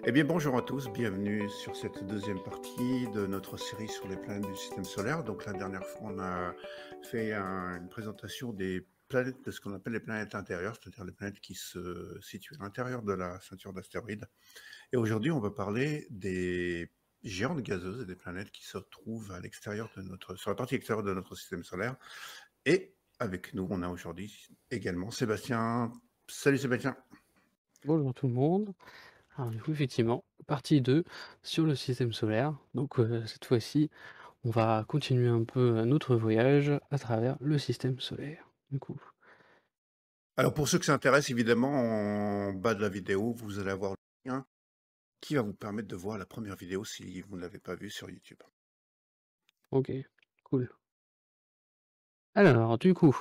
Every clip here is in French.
Eh bien, bonjour à tous, bienvenue sur cette deuxième partie de notre série sur les planètes du système solaire. Donc, la dernière fois, on a fait une présentation des planètes, de ce qu'on appelle les planètes intérieures, c'est-à-dire les planètes qui se situent à l'intérieur de la ceinture d'astéroïdes. Et aujourd'hui, on va parler des géantes gazeuses et des planètes qui se trouvent à l'extérieur de sur la partie extérieure de notre système solaire. Et avec nous, on a aujourd'hui également Sébastien. Salut Sébastien. Bonjour tout le monde. Alors du coup, effectivement, partie 2 sur le système solaire. Donc cette fois-ci, on va continuer un peu notre voyage à travers le système solaire. Du coup. Alors pour ceux que ça intéresse, évidemment, en bas de la vidéo, vous allez avoir le lien qui va vous permettre de voir la première vidéo si vous ne l'avez pas vue sur YouTube. Ok, cool. Alors du coup,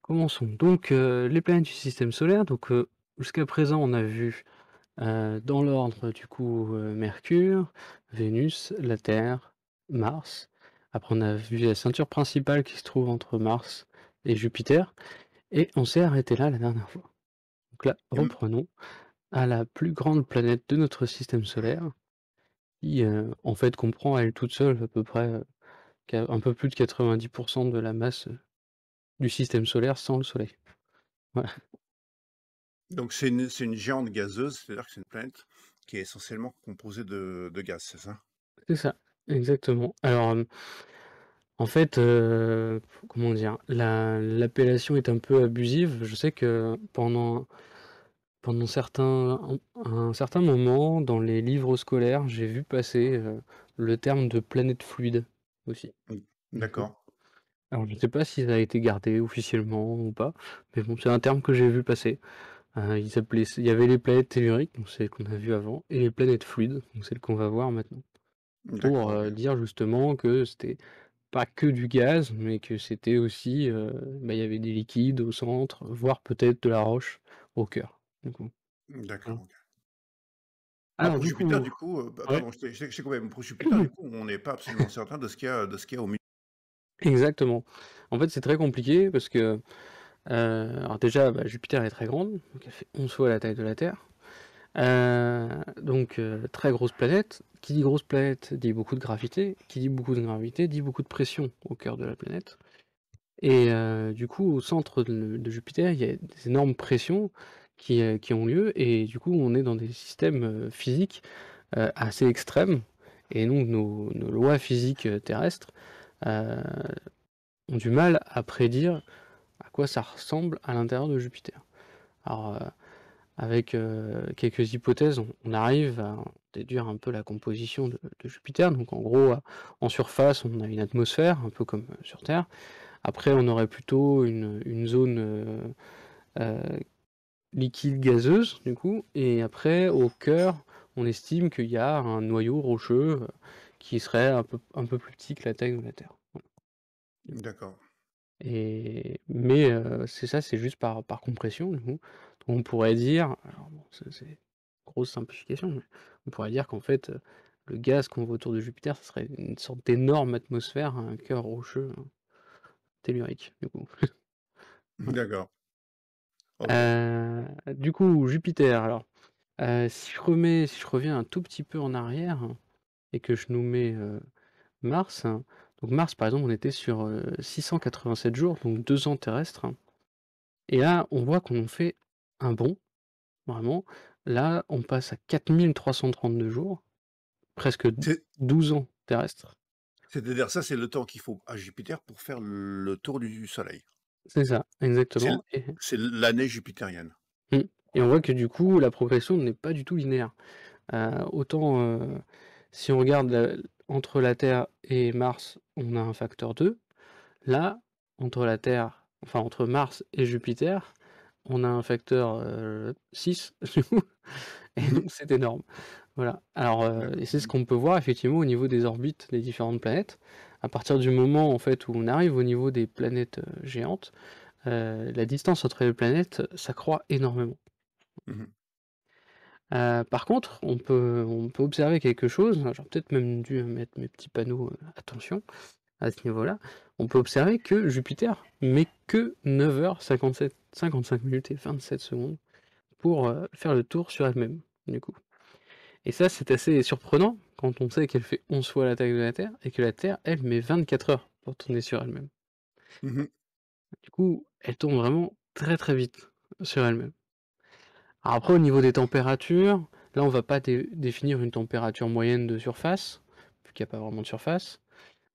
commençons. Donc les planètes du système solaire. Donc jusqu'à présent, on a vu dans l'ordre du coup Mercure, Vénus, la Terre, Mars. Après, on a vu la ceinture principale qui se trouve entre Mars et Jupiter. Et on s'est arrêté là la dernière fois. Donc là, Et m- reprenons à la plus grande planète de notre système solaire, qui en fait comprend à elle toute seule à peu près un peu plus de 90% de la masse du système solaire sans le Soleil. Voilà, donc c'est une géante gazeuse, c'est-à-dire que c'est une planète qui est essentiellement composée de gaz, c'est ça? c'est ça, exactement. Alors en fait, comment dire, l'appellation est un peu abusive. Je sais que pendant un certain moment, dans les livres scolaires, j'ai vu passer le terme de planète fluide aussi. Mm. Du coup. D'accord, Alors je ne sais pas si ça a été gardé officiellement ou pas, mais bon, c'est un terme que j'ai vu passer. Il y avait les planètes telluriques, donc celles qu'on a vues avant, et les planètes fluides, donc celles qu'on va voir maintenant. Pour d'accord, ok. dire justement que c'était pas que du gaz, mais que c'était aussi, il y avait des liquides au centre, voire peut-être de la roche au cœur. Du coup, D'accord, voilà. ok. Ah, Alors pour du Jupiter, coup, du coup, ouais. pardon, je t'ai coupé, mais pour Jupiter, du coup, on n'est pas absolument certain de ce qu'il y a au milieu. Exactement. En fait, c'est très compliqué parce que, alors déjà, Jupiter est très grande, donc elle fait 11 fois la taille de la Terre. Donc très grosse planète. Qui dit grosse planète dit beaucoup de gravité. Qui dit beaucoup de gravité dit beaucoup de pression au cœur de la planète. Et du coup, au centre de Jupiter, il y a des énormes pressions qui ont lieu et du coup, on est dans des systèmes, physiques, assez extrêmes et donc nos lois physiques, terrestres, heu, ont du mal à prédire à quoi ça ressemble à l'intérieur de Jupiter. Alors, avec, quelques hypothèses, on arrive à déduire un peu la composition de Jupiter. Donc en gros, en surface, on a une atmosphère, un peu comme, sur Terre. Après, on aurait plutôt une zone, heu, liquide gazeuse, du coup, et après, au cœur, on estime qu'il y a un noyau rocheux, qui serait un peu plus petit que la taille de la Terre. Voilà. D'accord. Mais c'est ça, c'est juste par compression, du coup. On pourrait dire, alors bon, c'est grosse simplification, mais on pourrait dire qu'en fait, le gaz qu'on voit autour de Jupiter, ce serait une sorte d'énorme atmosphère, un cœur rocheux, tellurique, du coup. Voilà. D'accord, ok. Du coup, Jupiter, alors, si je reviens un tout petit peu en arrière et que je nous mets, Mars, donc Mars, par exemple, on était sur, 687 jours, donc 2 ans terrestres. Et là, on voit qu'on fait un bond, vraiment. Là, on passe à 4 332 jours, presque C'est- 12 ans terrestres. C'est-à-dire, ça, c'est le temps qu'il faut à Jupiter pour faire le tour du Soleil. C'est ça, C'est exactement. l- c'est l'année jupitérienne. Mmh, et on voit que du coup, la progression n'est pas du tout linéaire. Autant, si on regarde entre la Terre et Mars, on a un facteur 2. Là, entre Mars et Jupiter, on a un facteur 6 du coup, et Mhm. donc c'est énorme. Voilà. Alors, et D'accord. c'est ce qu'on peut voir effectivement au niveau des orbites des différentes planètes. À partir du moment en fait où on arrive au niveau des planètes, géantes, la distance entre les planètes s'accroît énormément. Mhm. Par contre, on peut observer quelque chose, j'aurais peut-être même dû mettre mes petits panneaux, attention à ce niveau-là. On peut observer que Jupiter met que 9h57 55 minutes et 27 secondes pour, faire le tour sur elle-même, du coup. Et ça, c'est assez surprenant quand on sait qu'elle fait 11 fois la taille de la Terre et que la Terre, elle, met 24 heures pour tourner sur elle-même. Mmh. Du coup, elle tourne vraiment très très vite sur elle-même. Alors après, au niveau des températures, là, on va pas définir une température moyenne de surface, vu qu'il n'y a pas vraiment de surface.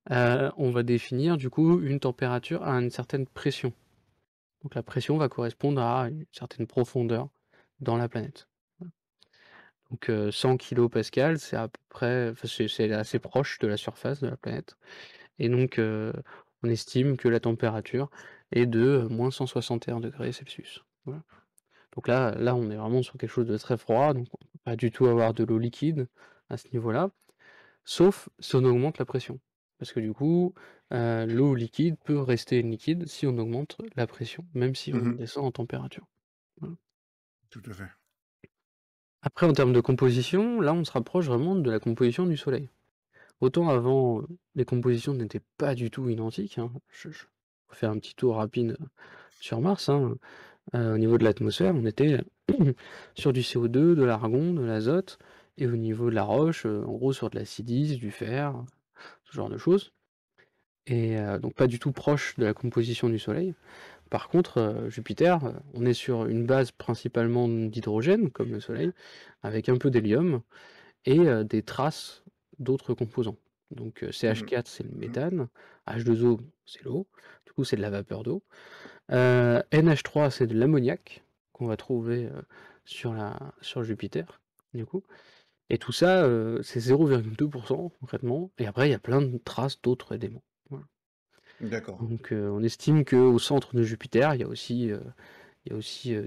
On va définir du coup une température à une certaine pression. Donc la pression va correspondre à une certaine profondeur dans la planète. Donc 100 kPa, c'est à peu près, enfin, c'est assez proche de la surface de la planète. Et donc on estime que la température est de moins 161°C. Voilà. Donc là, on est vraiment sur quelque chose de très froid, donc on peut pas du tout avoir de l'eau liquide à ce niveau-là, sauf si on augmente la pression. Parce que du coup, l'eau liquide peut rester liquide si on augmente la pression, même si on Mmh. descend en température. Voilà. Tout à fait. Après, en termes de composition, là, on se rapproche vraiment de la composition du Soleil. Autant avant, les compositions n'étaient pas du tout identiques, hein. Je fais un petit tour rapide sur Mars, hein. Au niveau de l'atmosphère, on était sur du CO2, de l'argon, de l'azote, et au niveau de la roche, en gros sur de la silice, du fer, ce genre de choses. Et donc pas du tout proche de la composition du Soleil. Par contre, Jupiter, on est sur une base principalement d'hydrogène, comme le Soleil, avec un peu d'hélium et des traces d'autres composants. Donc Mmh. CH4, c'est le Mmh. méthane, H2O, c'est l'eau, du coup c'est de la vapeur d'eau. NH3, c'est de l'ammoniac qu'on va trouver sur Jupiter, du coup. Et tout ça, c'est 0,2% concrètement. Et après, il y a plein de traces d'autres éléments. Voilà. D'accord. Donc, on estime qu'au centre de Jupiter, il y a aussi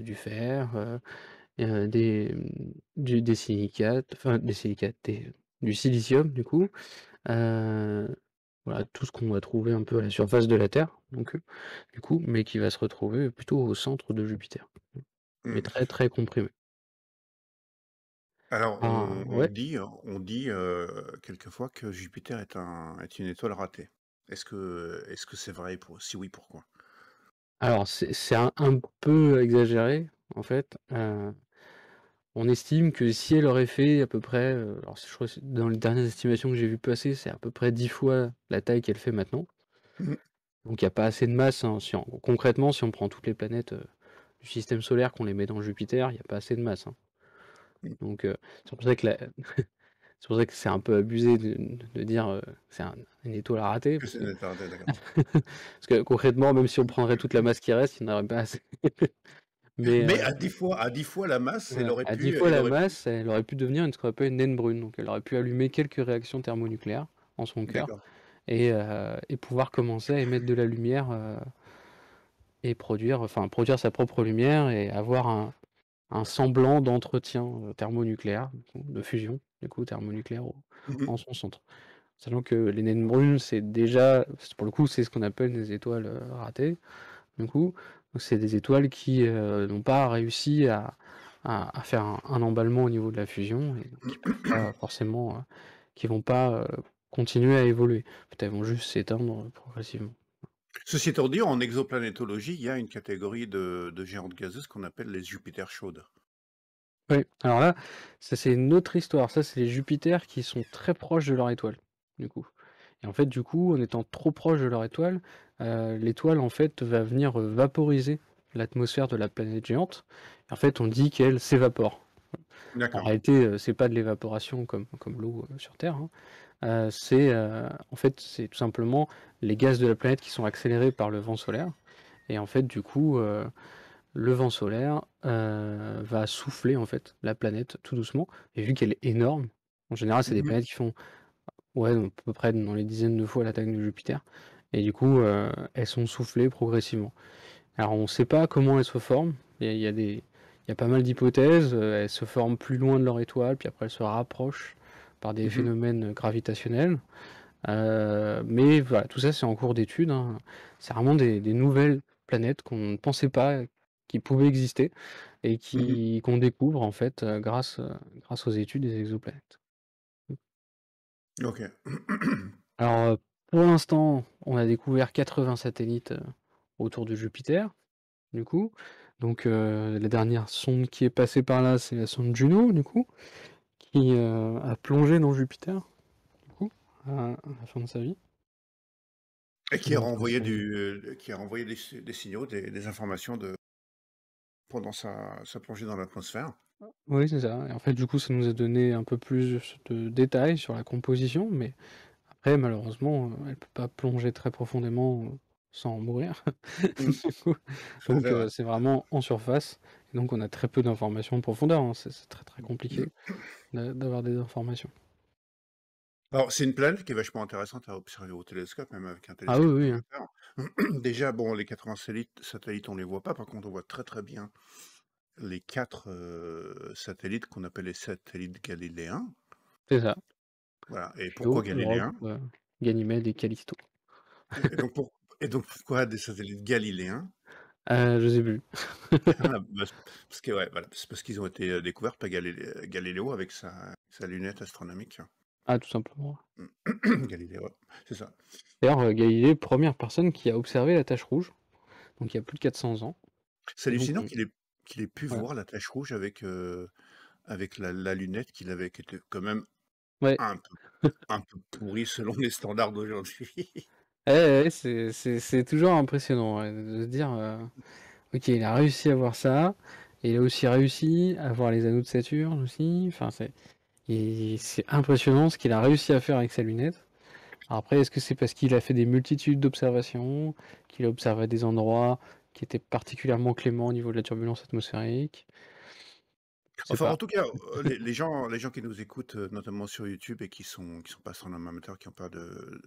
du fer, des silicates, enfin des silicates, du silicium, du coup. Euh, voilà, tout ce qu'on va trouver un peu à la surface de la Terre, donc, du coup, mais qui va se retrouver plutôt au centre de Jupiter, mais Mmh. très très comprimé. Alors Ah on ouais. dit quelquefois que Jupiter est une étoile ratée. Est-ce que c'est vrai? Si oui, pourquoi? Alors c'est un peu exagéré en fait. On estime que si elle aurait fait à peu près, alors je crois que dans les dernières estimations que j'ai vues passer, c'est à peu près 10 fois la taille qu'elle fait maintenant. Mmh. Donc il y a pas assez de masse, hein, concrètement, si on prend toutes les planètes, du système solaire, qu'on les met dans Jupiter, il y a pas assez de masse, hein. Mmh. Donc c'est pour ça que la c'est pour ça que c'est un peu abusé de dire, c'est une étoile à rater Que parce c'est que une étoile ratée, d'accord. parce que concrètement, même si on prendrait toute la masse qui reste, il n'y en aurait pas assez. Mais Mais à 10 fois la masse, elle ouais, aurait à 10 pu fois elle la aurait pu masse, elle aurait pu devenir ce qu'on appelle une naine brune, donc elle aurait pu allumer quelques réactions thermonucléaires en son cœur d'accord. et pouvoir commencer à émettre de la lumière, et produire sa propre lumière et avoir un semblant d'entretien, thermonucléaire, de fusion, du coup thermonucléaire Mmh mh. en son centre. Sachant que les naines brunes, c'est déjà, pour le coup, c'est ce qu'on appelle des étoiles ratées, du coup. Donc c'est des étoiles qui n'ont pas réussi à faire un emballement au niveau de la fusion et donc qui peuvent pas forcément, qui vont pas continuer à évoluer. En fait, elles vont juste s'éteindre progressivement. Ceci étant dit, en exoplanétologie, il y a une catégorie de géantes gazeuses qu'on appelle les Jupiters chaudes. Oui, alors là, ça c'est une autre histoire. Ça, c'est les Jupiters qui sont très proches de leur étoile, du coup. Et en fait, du coup, en étant trop proche de leur étoile, l'étoile en fait va venir vaporiser l'atmosphère de la planète géante. Et en fait, on dit qu'elle s'évapore. En D'accord. réalité, c'est pas de l'évaporation comme l'eau sur Terre, hein. En fait, c'est tout simplement les gaz de la planète qui sont accélérés par le vent solaire. Et en fait, du coup, le vent solaire va souffler en fait la planète tout doucement. Et vu qu'elle est énorme, en général, c'est des Mmh mh. planètes qui font ouais, à peu près dans les dizaines de fois la taille de Jupiter. Et du coup, elles sont soufflées progressivement. Alors, on ne sait pas comment elles se forment. Il y a pas mal d'hypothèses. Elles se forment plus loin de leur étoile, puis après elles se rapprochent par des Mmh. phénomènes gravitationnels. Mais voilà, tout ça c'est en cours d'étude, hein. C'est vraiment des nouvelles planètes qu'on ne pensait pas qui pouvaient exister et Mmh. qu'on découvre en fait grâce aux études des exoplanètes. OK. Alors pour l'instant, on a découvert 80 satellites autour de Jupiter, du coup. Donc la dernière sonde qui est passée par là, c'est la sonde Juno, du coup, qui a plongé dans Jupiter, du coup, à la fin de sa vie. Et qui a Donc renvoyé c'est qui a renvoyé des signaux, des informations pendant sa plongée dans l'atmosphère. oui, c'est ça et en fait, du coup, ça nous a donné un peu plus de détails sur la composition, mais après malheureusement, elle peut pas plonger très profondément, sans mourir. Mmh, Du coup, tout à donc fait, ouais. c'est vraiment en surface et donc on a très peu d'informations en profondeur, hein. C'est très, très compliqué d'avoir des informations. Alors, c'est une planète qui est vachement intéressante à observer au télescope, même avec un Ah oui, télescope oui, hein. amateur. Déjà, bon, les 80 satellites, on les voit pas. Par contre, on voit très, très bien les 4 satellites qu'on appelle les satellites galiléens. C'est ça. Voilà. Et pourquoi Clio, Europe, galiléens? Ganymède et Callisto. Et donc pourquoi des satellites galiléens? Je sais plus. Ah, bah, parce que ouais, voilà, c'est parce qu'ils ont été, découverts par Galiléo avec sa lunette astronomique. Ah, tout simplement. Galiléo, ouais, c'est ça. D'ailleurs, Galilée, première personne qui a observé la tache rouge, donc il y a plus de 400 ans C'est et donc hallucinant qu'il ait pu ouais. voir la tache rouge avec la lunette qu'il avait, qui était quand même Ouais, un peu un peu pourrie selon les standards d'aujourd'hui. ouais, ouais, c'est toujours impressionnant, ouais, de se dire, OK, il a réussi à voir ça et il a aussi réussi à voir les anneaux de Saturne aussi, enfin c'est impressionnant ce qu'il a réussi à faire avec sa lunette. Alors après, est-ce que c'est parce qu'il a fait des multitudes d'observations, qu'il a observé des endroits qui étaient particulièrement cléments au niveau de la turbulence atmosphérique? Je sais Enfin, pas. en tout cas, les gens qui nous écoutent, notamment sur YouTube et qui sont pas astronomes amateurs, qui ont pas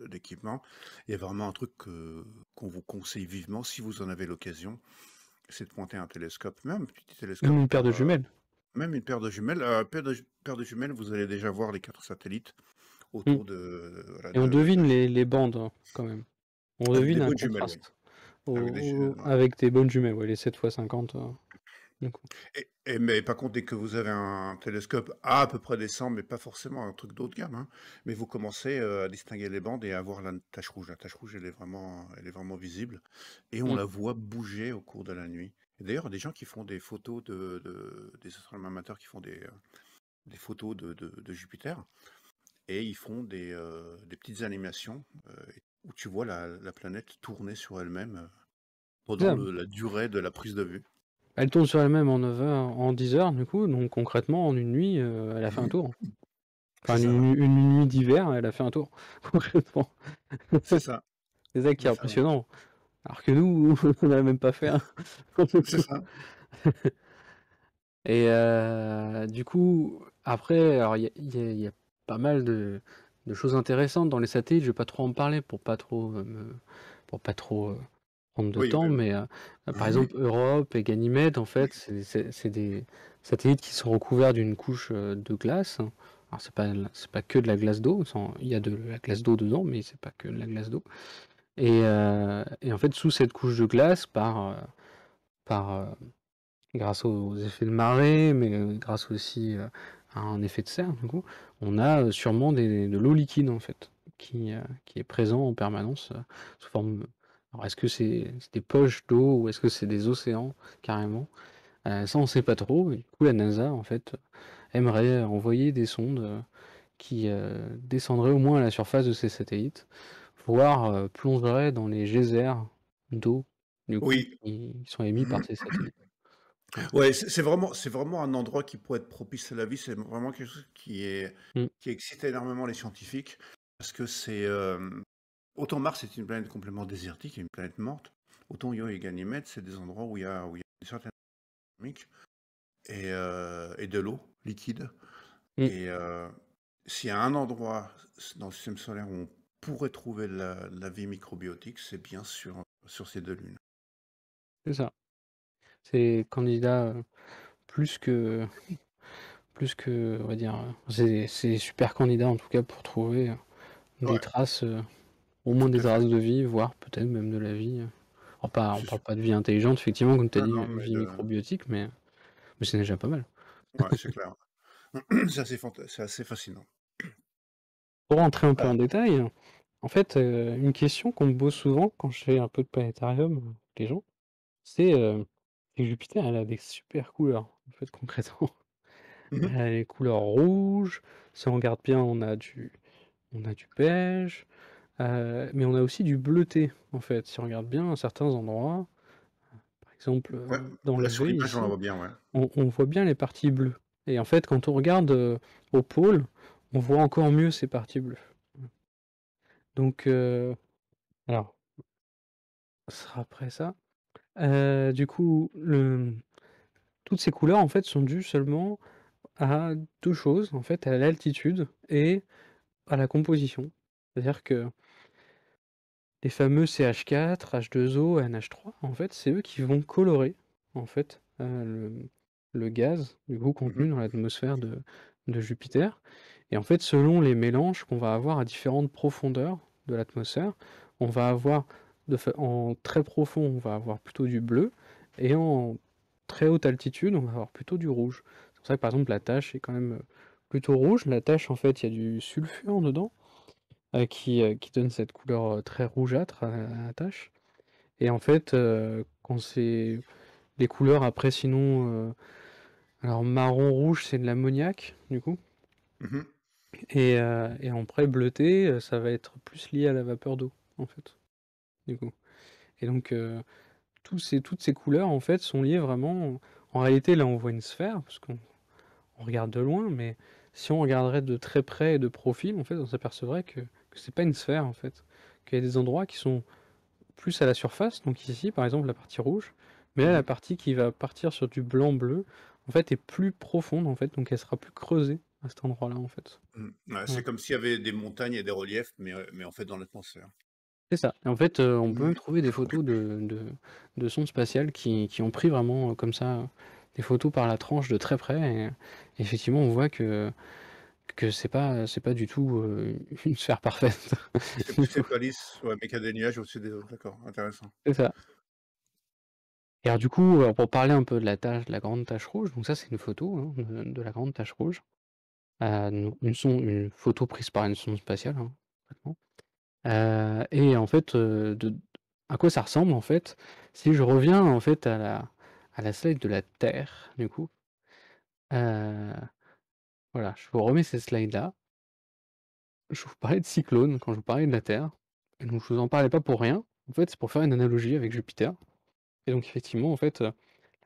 d'équipement, il y a vraiment un truc qu'on vous conseille vivement si vous en avez l'occasion, c'est de pointer un télescope, même un petit Même télescope une paire de jumelles. même une paire de jumelles. Paire de jumelles, vous allez déjà voir les 4 satellites Mmh autour de voilà, et on de devine les bandes, hein, quand même. On avec des devine un bonnes jumelles, oui. contraste Avec des ju ouais. avec des bonnes jumelles, ouais, les 7 x 50, du coup. Mais par contre, dès que vous avez un télescope à peu près décent, mais pas forcément un truc d'haut de gamme, hein, mais vous commencez, à distinguer les bandes et à voir la tache rouge. La tache rouge, elle est vraiment visible et on Mmh. la voit bouger au cours de la nuit. Et d'ailleurs, il y a des gens qui font des photos des astronomes amateurs qui font des photos de Jupiter et ils font des petites animations, où tu vois la planète tourner sur elle-même, C'est pendant ça. la durée de la prise de vue. Elle tourne sur elle-même en 9 heures en 10 heures, du coup, donc concrètement, en une nuit, elle a fait un tour. C'est Enfin, ça, ouais. une nuit d'hiver, elle a fait un tour, concrètement. C'est ça, C'est ça qui est c'est ça, ouais. impressionnant. Alors que nous, on n'a même pas fait un pour le C'est coup. ça. Et du coup, après, alors il y a pas mal de choses intéressantes dans les satellites. Je vais pas trop en parler pour pas trop, prendre de Oui, temps, mais par exemple, Europe et Ganymède, en fait, c'est des satellites qui sont recouverts d'une couche, de glace. Alors c'est pas que de la glace d'eau, il y a de la glace d'eau dedans, mais c'est pas que de la glace d'eau et en fait, sous cette couche de glace, par grâce aux effets de marée, mais grâce aussi, à un effet de serre du coup, on a, sûrement de l'eau liquide en fait, qui est présent en permanence, sous forme alors est-ce que c'est des poches d'eau ou est-ce que c'est des océans carrément? Ça on sait pas trop et du coup la NASA en fait, aimerait envoyer des sondes, qui, descendraient au moins à la surface de ces satellites, voire, plongeraient dans les geysers d'eau du coup Oui. qui sont émis par ces satellites. Donc Ouais, c'est vraiment un endroit qui pourrait être propice à la vie. C'est vraiment quelque chose mmh, qui excite énormément les scientifiques parce que autant Mars est une planète complètement désertique et une planète morte, autant Io et Ganymède, c'est des endroits où il y a une certaine dynamique et de l'eau liquide. mmh. Et s'il y a un endroit dans le système solaire où on pourrait trouver la vie microbiotique, c'est bien sur ces 2 lunes. C'est ça. C'est candidat, plus que on va dire, c'est super candidat en tout cas pour trouver, des Ouais, traces, au moins tout des à fait. traces de vie, voire peut-être même de la vie, on C'est parle sûr. pas de vie intelligente effectivement comme tu as Non, dit, non, mais vie microbiotique, mais c'est déjà pas mal. ouais, c'est clair. C'est assez fascinant. Pour rentrer un peu en Alors détail, en fait, une question qu'on me pose souvent quand je fais un peu de planétarium, avec les gens, c'est, que Jupiter elle a des super couleurs, en fait concrètement. Mmh. les couleurs rouges. Si on regarde bien, on a du beige, mais on a aussi du bleuté, en fait. Si on regarde bien à certains endroits, par exemple, Ouais, dans là le sur V l'image, on la ici, voit bien, ouais. on voit bien les parties bleues et en fait, quand on regarde, au pôle, on voit encore mieux ces parties bleues. Donc alors, ce sera après ça. Du coup, toutes ces couleurs, en fait, sont dues seulement à 2 choses, en fait, à l'altitude et à la composition. C'est-à-dire que les fameux CH4, H2O, NH3, en fait, c'est eux qui vont colorer, en fait, le gaz, du coup, Mmh. contenu dans l'atmosphère de Jupiter et en fait, selon les mélanges qu'on va avoir à différentes profondeurs de l'atmosphère, on va avoir en très profond, on va avoir plutôt du bleu et en très haute altitude, on va avoir plutôt du rouge. C'est pour ça que, par exemple, la tache est quand même, plutôt rouge. La tache, en fait, il y a du sulfure dedans qui donne cette couleur, très rougeâtre à la tache et en fait, quand c'est les couleurs après sinon, alors marron rouge, c'est de l'ammoniac du coup Mmh. et en près bleuté, ça va être plus lié à la vapeur d'eau, en fait, du coup et donc toutes ces couleurs, en fait, sont liées vraiment en réalité, là, on voit une sphère parce qu'on regarde de loin, mais si on regarderait de très près et de profil, en fait, on s'apercevrait que c'est pas une sphère, en fait, qu'il y a des endroits qui sont plus à la surface, donc ici par exemple la partie rouge, mais là la Mmh. partie qui va partir sur du blanc-bleu, en fait est plus profonde en fait, donc elle sera plus creusée à cet endroit-là en fait. Mmh. Ouais, c'est Voilà. comme s'il y avait des montagnes et des reliefs, mais en fait dans l'atmosphère. C'est ça. Et en fait, on peut même Mmh. trouver des photos de sondes spatiales qui ont pris vraiment, comme ça, des photos par la tranche de très près et effectivement on voit que c'est pas du tout, une sphère parfaite. Du C'est coup, pas lisse, ouais, mais qu'il y a des nuages au-dessus des autres, d'accord, intéressant. c'est ça. Et alors du coup, pour parler un peu de la grande tache rouge, donc ça c'est une photo, hein, de la grande tache rouge. Nou une photo prise par une sonde spatiale, hein, complètement. Et en fait, de à quoi ça ressemble en fait? Si je reviens en fait à la slide de la Terre du coup, heu, voilà, je vous remets cette slide là. Je vous parlais de cyclones quand je vous parlais de la Terre et donc je vous en parlais pas pour rien. En fait, c'est pour faire une analogie avec Jupiter et donc effectivement en fait, la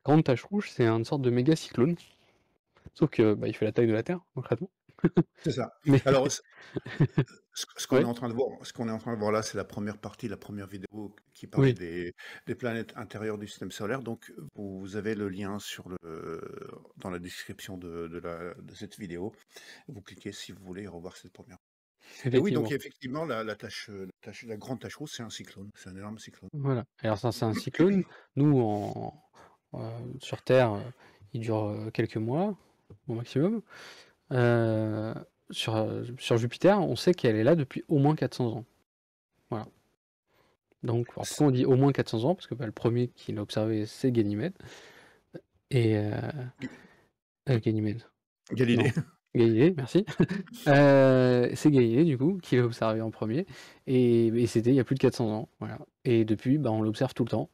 grande tache rouge c'est une sorte de méga cyclone, sauf que, bah, il fait la taille de la Terre concrètement. C'est ça. Mais Alors ce qu'on est ouais, en train de voir là, c'est la première partie, la première vidéo qui parlait oui, des planètes intérieures du système solaire. Donc, vous avez le lien dans la description de cette vidéo. Vous cliquez si vous voulez revoir cette première. Et oui, donc effectivement. effectivement, la grande tache rouge, c'est un cyclone, c'est un énorme cyclone. Voilà. Alors ça, c'est un cyclone. Nous, sur Terre, il dure, quelques mois au maximum. Heu, sur Jupiter, on sait qu'elle est là depuis au moins 400 ans. Voilà. Donc alors C'est- pourquoi on dit au moins 400 ans? Parce que, bah, le premier qui l'a observé, c'est Ganymède et Ganymède, non, Galilée. Galilée, merci. C'est Galilée du coup qui l'a observé en premier et c'était il y a plus de 400 ans, voilà et depuis, bah, on l'observe tout le temps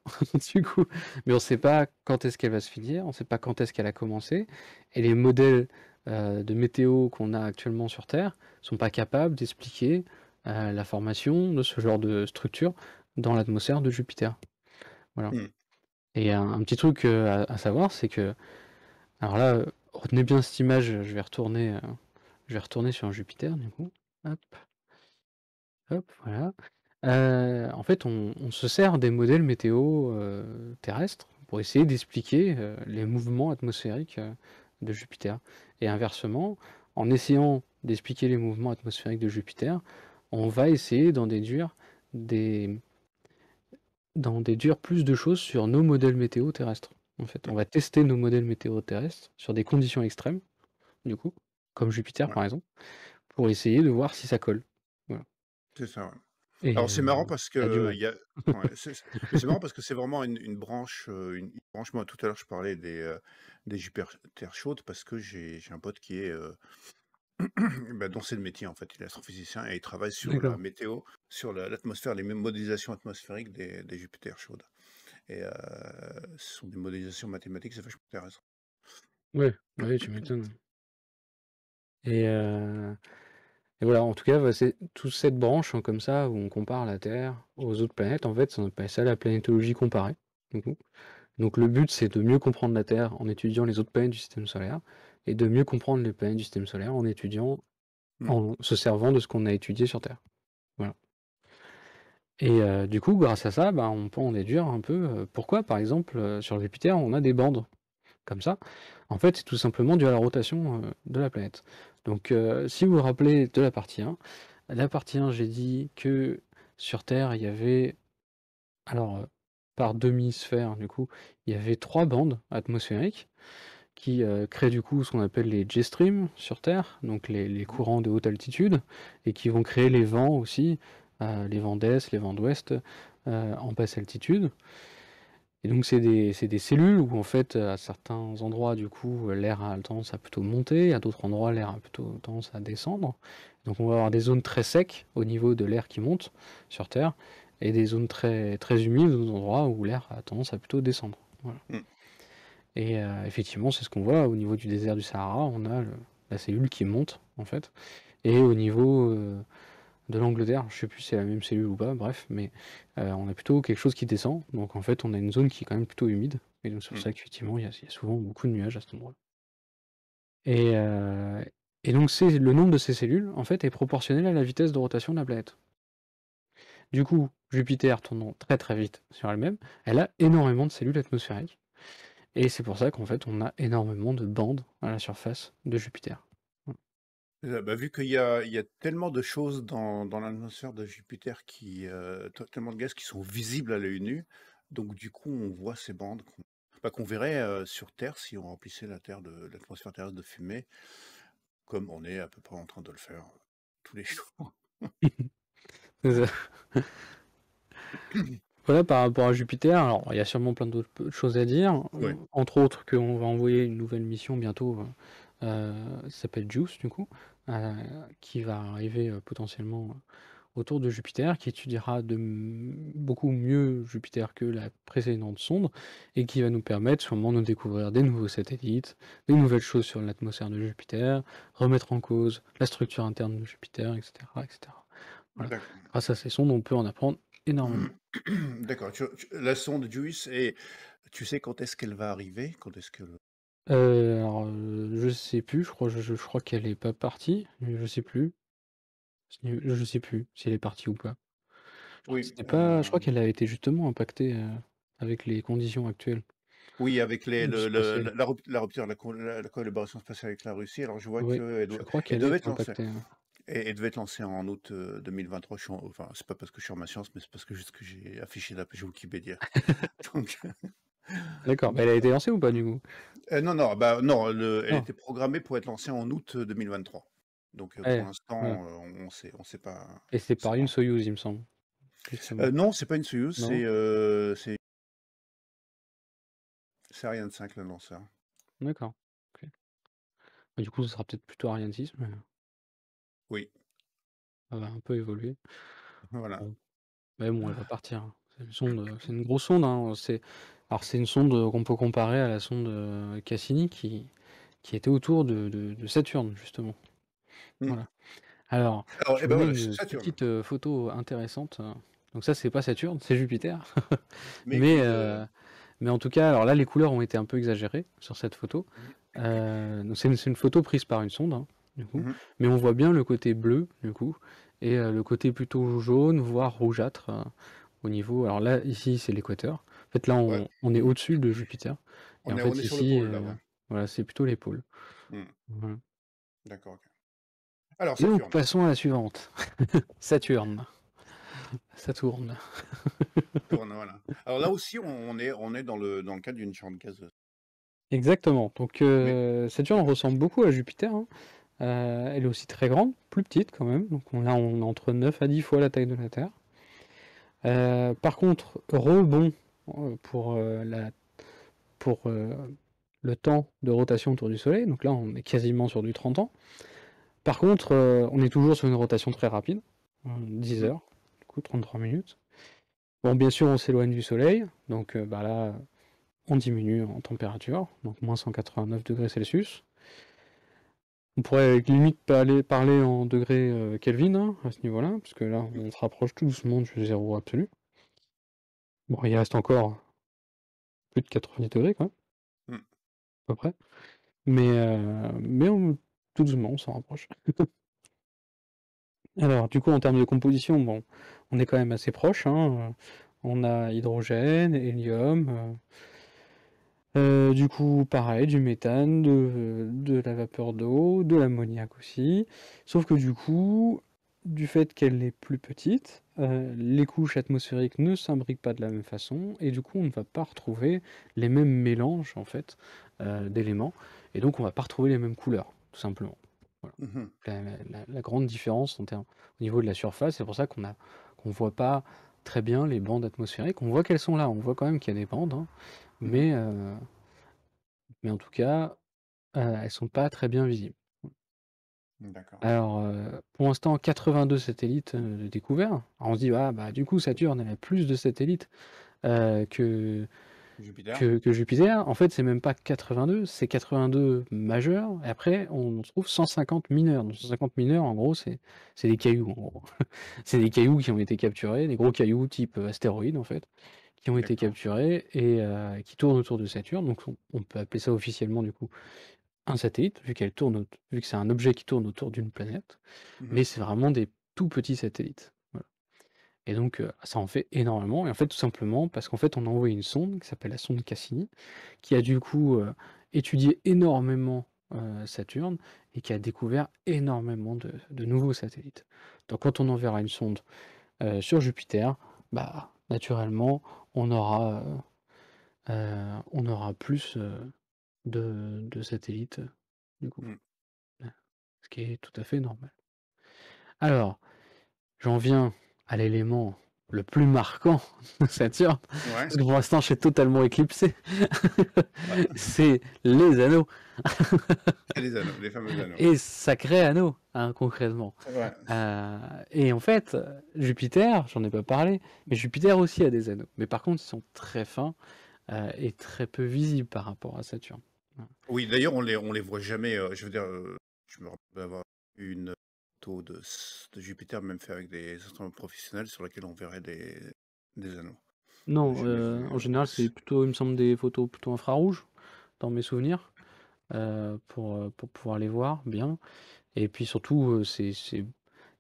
du coup, mais on sait pas quand est-ce qu'elle va se finir, on sait pas quand est-ce qu'elle a commencé et les modèles, de météo qu'on a actuellement sur Terre sont pas capables d'expliquer, la formation de ce genre de structure dans l'atmosphère de Jupiter. Voilà Hmm. et un petit truc, à savoir, c'est que alors là, retenez bien cette image, je vais retourner sur Jupiter du coup. Hop, hop, voilà. En fait, on se sert des modèles météo, terrestres pour essayer d'expliquer, les mouvements atmosphériques, de Jupiter. Et inversement, en essayant d'expliquer les mouvements atmosphériques de Jupiter, on va essayer des d'en déduire plus de choses sur nos modèles météo terrestres. En fait, on va tester nos modèles météo terrestres sur des conditions extrêmes, du coup, comme Jupiter Ouais, par exemple, pour essayer de voir si ça colle. Voilà c'est ça, ouais. et Alors c'est marrant parce ça a du que mal. il y a ouais, mais c'est marrant parce que c'est vraiment une branche. Moi, tout à l'heure, je parlais des Jupiter chaudes parce que j'ai un pote qui est, bah, dont c'est le métier, en fait. Il est astrophysicien et il travaille sur la D'accord. météo, sur l'atmosphère, les mêmes modélisations atmosphériques des Jupiter chaudes et ce sont des modélisations mathématiques, c'est vachement intéressant. Ouais, ouais, tu m'étonnes. Et, et voilà, en tout cas, bah, c'est toute cette branche hein, comme ça où on compare la Terre aux autres planètes. En fait, on appelle ça la planétologie comparée. Du coup. Donc le but, c'est de mieux comprendre la Terre en étudiant les autres planètes du système solaire et de mieux comprendre les planètes du système solaire en étudiant, Mm. en se servant de ce qu'on a étudié sur Terre. Voilà. Et du coup, grâce à ça, bah, on peut en déduire un peu pourquoi, par exemple, sur Jupiter, on a des bandes comme ça. En fait, c'est tout simplement dû à la rotation de la planète. Donc, si vous vous rappelez de la partie 1, j'ai dit que sur Terre, il y avait, alors, par demi-sphère, du coup, il y avait 3 bandes atmosphériques qui créent du coup ce qu'on appelle les jet streams sur Terre, donc les Mhm. courants de haute altitude, et qui vont créer les vents aussi, les vents d'est, les vents d'ouest en basse altitude. Et donc c'est des cellules où en fait à certains endroits du coup l'air a tendance à plutôt monter, à d'autres endroits l'air a plutôt tendance à descendre. Donc on va avoir des zones très secs au niveau de l'air qui monte sur Terre et des zones très, très humides, d'autres endroits où l'air a tendance à plutôt descendre. Voilà. Mm. Et effectivement c'est ce qu'on voit au niveau du désert du Sahara, on a la cellule qui monte en fait. Et au niveau de l'Angleterre, je sais plus si c'est la même cellule ou pas, bref, mais on a plutôt quelque chose qui descend, donc en fait on a une zone qui est quand même plutôt humide, et donc c'est pour Mm. ça qu'effectivement il y a souvent beaucoup de nuages à cet endroit. Et, euh, et donc le nombre de ces cellules en fait est proportionnel à la vitesse de rotation de la planète. Du coup, Jupiter tournant très très vite sur elle-même, elle a énormément de cellules atmosphériques, et c'est pour ça qu'en fait on a énormément de bandes à la surface de Jupiter. Bah, vu il y a tellement de choses dans l'atmosphère de Jupiter tellement de gaz qui sont visibles à l'œil nu, donc du coup on voit ces bandes qu'on verrait sur Terre si on remplissait la Terre de l'atmosphère terrestre de fumée, comme on est à peu près en train de le faire tous les jours. C'est ça. Voilà, par rapport à Jupiter, alors il y a sûrement plein d'autres choses à dire, Ouais. entre autres qu'on va envoyer une nouvelle mission bientôt, ça s'appelle JUICE du coup, qui va arriver potentiellement autour de Jupiter, qui étudiera beaucoup mieux Jupiter que la précédente sonde, et qui va nous permettre sûrement de découvrir des nouveaux satellites, des nouvelles choses sur l'atmosphère de Jupiter, remettre en cause la structure interne de Jupiter, etc., etc. Voilà. D'accord. Grâce à ces sondes, on peut en apprendre énormément. D'accord. La sonde JUICE, et tu sais quand est-ce qu'elle va arriver? Quand est-ce que... Alors, je sais plus, je crois qu'elle est pas partie, mais je sais plus. Je sais plus si elle est partie ou pas. Je crois que Oui, c'était pas, je crois qu'elle a été justement impactée avec les conditions actuelles oui, avec du spatial. la rupture, la collaboration spatiale avec la Russie. Alors je vois Oui, qu'elle je doit, crois elle qu'elle devait est être lancée. impactée, hein. Elle devait être lancée en août 2023. Enfin, c'est pas parce que je suis en ma science, mais c'est parce que juste que j'ai affiché la page Wikipédia. Donc, D'accord, mais elle a été lancée ou pas du coup? non, non, bah non, elle Non. était programmée pour être lancée en août 2023. Donc pour Ouais, l'instant, voilà. on sait pas, Et c'est on sait par pas une encore. Soyouz, il me semble, justement. Non, c'est pas une Soyuz, Non? c'est Ariane 5 le lanceur. D'accord. Ok. Bah, du coup, ce sera peut-être plutôt Ariane 6, mais Oui, ça va un peu évoluer. voilà. Bon. Mais bon, elle va partir, hein. C'est une sonde, c'est une grosse sonde, hein. Alors c'est une sonde qu'on peut comparer à la sonde Cassini qui était autour de Saturne, justement. Hmm. Voilà. Alors, Alors, je et vous ben mets voilà, une Saturne. petite photo intéressante. Donc ça, c'est pas Saturne, c'est Jupiter. Mais Mais, écoute, mais en tout cas, alors là, les couleurs ont été un peu exagérées sur cette photo. Donc c'est une photo prise par une sonde, hein, du coup. mhm. Mais on voit bien le côté bleu, du coup, et le côté plutôt jaune, voire rougeâtre au niveau. Alors là, ici, c'est l'équateur. En fait, là, Ouais, on est au-dessus de Jupiter. Et en on fait, est sur le ici, pôle là, ouais. voilà, c'est plutôt les pôles. Hmm. Voilà. D'accord, ok. Alors, Et donc, Saturne. passons à la suivante. Saturne. Ça tourne. Tourne, voilà. Alors là aussi, on est dans le cadre d'une chambre gazeuse. Exactement. Donc, Mais, Saturne ressemble beaucoup à Jupiter, hein. Elle est aussi très grande, plus petite quand même. Donc, on est entre 9 à 10 fois la taille de la Terre. Par contre, rebond pour, pour le temps de rotation autour du Soleil. Donc là, on est quasiment sur du 30 ans. Par contre, on est toujours sur une rotation très rapide, 10 mhm. heures, du coup 33 minutes. Bon, bien sûr, on s'éloigne du Soleil, donc bah là, on diminue en température, donc moins 189 degrés Celsius. On pourrait limite parler en degrés Kelvin hein, à ce niveau-là, parce que là, on se rapproche tout doucement du zéro absolu. Bon, il reste encore plus de 90 degrés, quand même, Mm. à peu près. Mais tout doucement, on s'en rapproche. Alors, du coup, en termes de composition, bon, on est quand même assez proche. Hein. On a hydrogène, hélium, du coup, pareil, du méthane, de la vapeur d'eau, de l'ammoniac aussi. Sauf que du coup, du fait qu'elle est plus petite, les couches atmosphériques ne s'imbriquent pas de la même façon, et du coup, on ne va pas retrouver les mêmes mélanges, en fait, d'éléments, et donc on va pas retrouver les mêmes couleurs, tout simplement. Voilà. Mhm. La grande différence au niveau de la surface, c'est pour ça qu'on voit pas très bien les bandes atmosphériques. On voit qu'elles sont là, on voit quand même qu'il y a des bandes, hein, Mhm. mais en tout cas, elles sont pas très bien visibles. D'accord. Alors, pour l'instant, 82 satellites découverts. Alors on se dit, ah, bah, du coup, Saturne elle a plus de satellites que, Jupiter? que Jupiter. En fait, c'est même pas 82, c'est 82 majeurs. Et après, on trouve 150 mineurs. Donc 150 mineurs, en gros, c'est des cailloux. En gros. C'est des cailloux qui ont été capturés, des gros cailloux type astéroïdes, en fait, qui ont été D'accord. capturés et qui tournent autour de Saturne. Donc on peut appeler ça officiellement, du coup, un satellite, vu que c'est un objet qui tourne autour d'une planète, Mhm. mais c'est vraiment des tout petits satellites. Voilà. Et donc ça en fait énormément, et en fait tout simplement parce qu'en fait on a envoyé une sonde qui s'appelle la sonde Cassini, qui a du coup étudié énormément Saturne et qui a découvert énormément de nouveaux satellites. Donc quand on enverra une sonde sur Jupiter, bah naturellement on aura plus de satellites du coup. Mm. Ce qui est tout à fait normal. Alors, j'en viens à l'élément le plus marquant de Saturne, Ouais. parce que pour l'instant, je suis totalement éclipsé. Ah, C'est les anneaux. c'est les anneaux, les fameux anneaux. Et sacrés anneaux, hein, concrètement. Ouais. Et en fait, Jupiter, j'en ai pas parlé, mais Jupiter aussi a des anneaux. Mais par contre, ils sont très fins et très peu visibles par rapport à Saturne. Oui, d'ailleurs, on les voit jamais. Je veux dire, je me rappelle d'avoir eu une photo de Jupiter, même fait avec des instruments professionnels, sur lesquels on verrait des anneaux. On n'a Non, jamais vu. en général, c'est plutôt, il me semble, des photos plutôt infrarouges, dans mes souvenirs. Pour pouvoir les voir bien. Et puis surtout,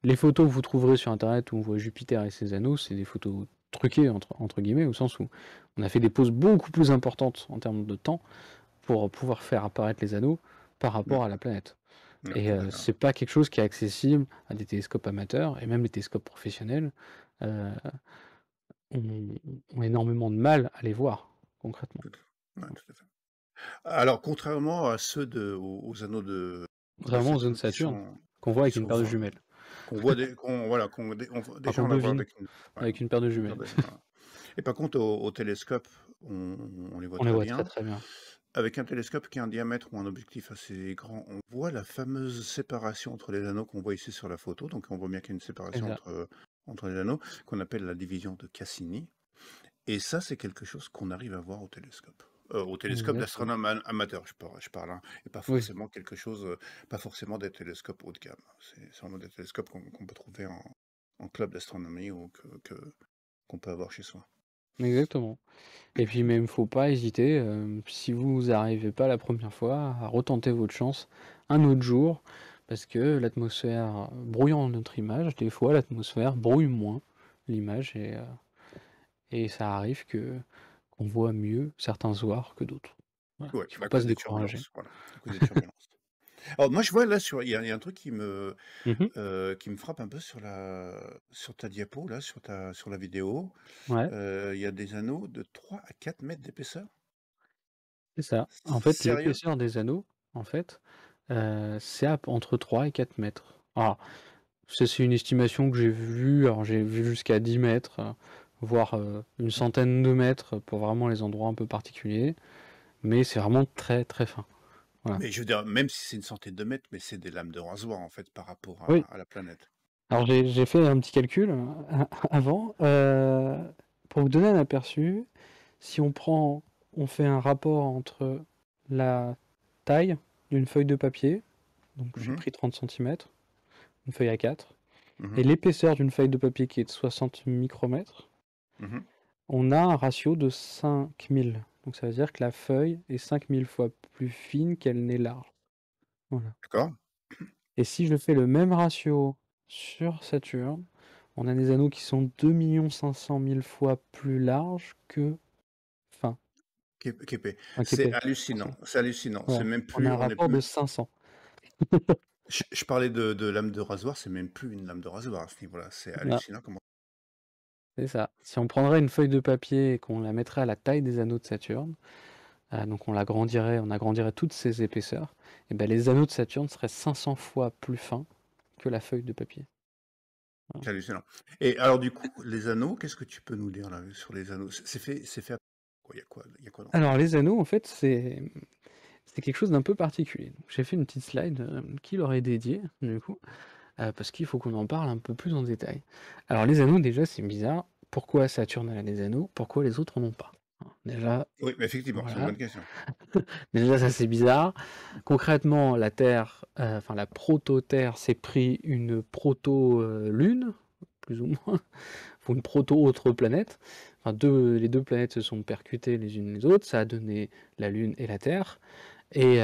les photos que vous trouverez sur internet où on voit Jupiter et ses anneaux, c'est des photos truquées entre guillemets, au sens où on a fait des pauses beaucoup plus importantes en termes de temps pour pouvoir faire apparaître les anneaux par rapport à la planète. Et D'accord. c'est pas quelque chose qui est accessible à des télescopes amateurs, et même les télescopes professionnels euh, ont énormément de mal à les voir concrètement. Ouais, tout à fait. Alors, contrairement à ceux aux anneaux de Vraiment aux zones Saturne Saturne, qu'on voit qui avec une sont paire de jumelles. voilà, Enfin, déjà qu'on on la voit devine avec une, ouais, avec une paire de une paire jumelles. voilà. Et par contre, au télescope, on les voit On les très voit très bien. très bien. Avec un télescope qui a un diamètre ou un objectif assez grand, on voit la fameuse séparation entre les anneaux qu'on voit ici sur la photo. Donc on voit bien qu'il y a une C'est séparation ça. entre les anneaux, qu'on appelle la division de Cassini. Et ça, c'est quelque chose qu'on arrive à voir au télescope. Au télescope Exactement. d'astronome amateur, je parle, hein, et pas Oui, forcément quelque chose, pas forcément des télescopes haut de gamme. C'est vraiment des télescopes qu'on peut trouver en club d'astronomie ou qu'on peut avoir chez soi. exactement. Et puis même, faut pas hésiter, si vous arrivez pas la première fois, à retenter votre chance un autre jour, parce que l'atmosphère brouillant notre image, des fois l'atmosphère brouille moins l'image et ça arrive qu'on voit mieux certains soirs que d'autres. Voilà. Ouais, Il faut à pas cause se des décourager. turbulences, voilà, à cause des turbulences. Alors moi, je vois là, il y a un truc Mmh. qui me frappe un peu sur ta diapo, là, sur la vidéo. Ouais, Il y a des anneaux de 3 à 4 mètres d'épaisseur. c'est ça. En fait, Sérieux? l'épaisseur des anneaux, en fait, c'est entre 3 et 4 mètres. Alors, c'est une estimation que j'ai vue, alors j'ai vu jusqu'à 10 mètres, voire une centaine de mètres pour vraiment les endroits un peu particuliers, mais c'est vraiment très très fin. Voilà. Mais je veux dire, même si c'est une centaine de mètres, mais c'est des lames de rasoir, en fait, par rapport Oui, à la planète. alors j'ai fait un petit calcul avant. Pour vous donner un aperçu, si on fait un rapport entre la taille d'une feuille de papier, donc j'ai Mhm, pris 30 centimètres, une feuille A4, et mhm, l'épaisseur d'une feuille de papier qui est de 60 micromètres, mhm. on a un ratio de 5000. Donc ça veut dire que la feuille est 5000 fois plus fine qu'elle n'est large. Voilà. D'accord. Et si je fais le même ratio sur Saturne, on a des anneaux qui sont 2 500 000 fois plus larges que fin. Képé. Enfin, C'est qu'épais. hallucinant. C'est hallucinant. C'est Voilà. même On a plus, un on n'est rapport de plus. 500. Je parlais de lame de rasoir, c'est même plus une lame de rasoir à ce niveau-là. C'est Voilà, hallucinant comment. c'est ça. Si on prendrait une feuille de papier et qu'on la mettrait à la taille des anneaux de Saturne, donc on agrandirait toutes ces épaisseurs, et ben les anneaux de Saturne seraient 500 fois plus fins que la feuille de papier. Voilà. C'est hallucinant. Et alors du coup, les anneaux, qu'est-ce que tu peux nous dire là sur les anneaux? C'est fait. Quoi, il y a quoi dans Alors les anneaux, en fait, c'est quelque chose d'un peu particulier. Donc, j'ai fait une petite slide qui leur est dédiée, du coup, parce qu'il faut qu'on en parle un peu plus en détail. Alors les anneaux, déjà, c'est bizarre. Pourquoi Saturne a des anneaux? Pourquoi les autres en ont pas? Déjà, Oui, mais effectivement, c'est une voilà. bonne question. Déjà, ça c'est bizarre. Concrètement, la Terre, enfin la proto-Terre s'est pris une proto-Lune, plus ou moins, ou une proto-autre planète. Enfin, les deux planètes se sont percutées les unes les autres, ça a donné la Lune et la Terre. Et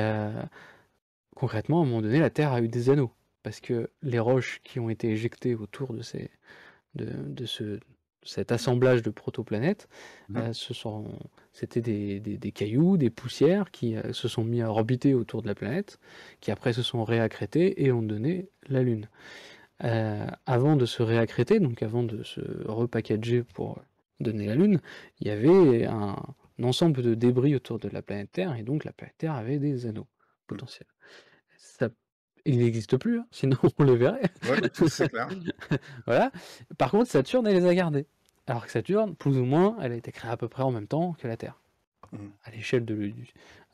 concrètement, à un moment donné, la Terre a eu des anneaux. Parce que les roches qui ont été éjectées autour de cet assemblage de protoplanètes, Mhm, c'était des cailloux, des poussières qui se sont mis à orbiter autour de la planète, qui après se sont réaccrétés et ont donné la Lune. Avant de se réaccréter, donc avant de se repackager pour donner la Lune, il y avait un ensemble de débris autour de la planète Terre, et donc la planète Terre avait des anneaux mhm. potentiels. Ça, il n'existe plus, hein, sinon on le verrait. Ouais, ouais, c'est clair. Voilà. Par contre, Saturne, elle les a gardés. Alors que Saturne, plus ou moins, elle a été créée à peu près en même temps que la Terre. Mhm. À l'échelle de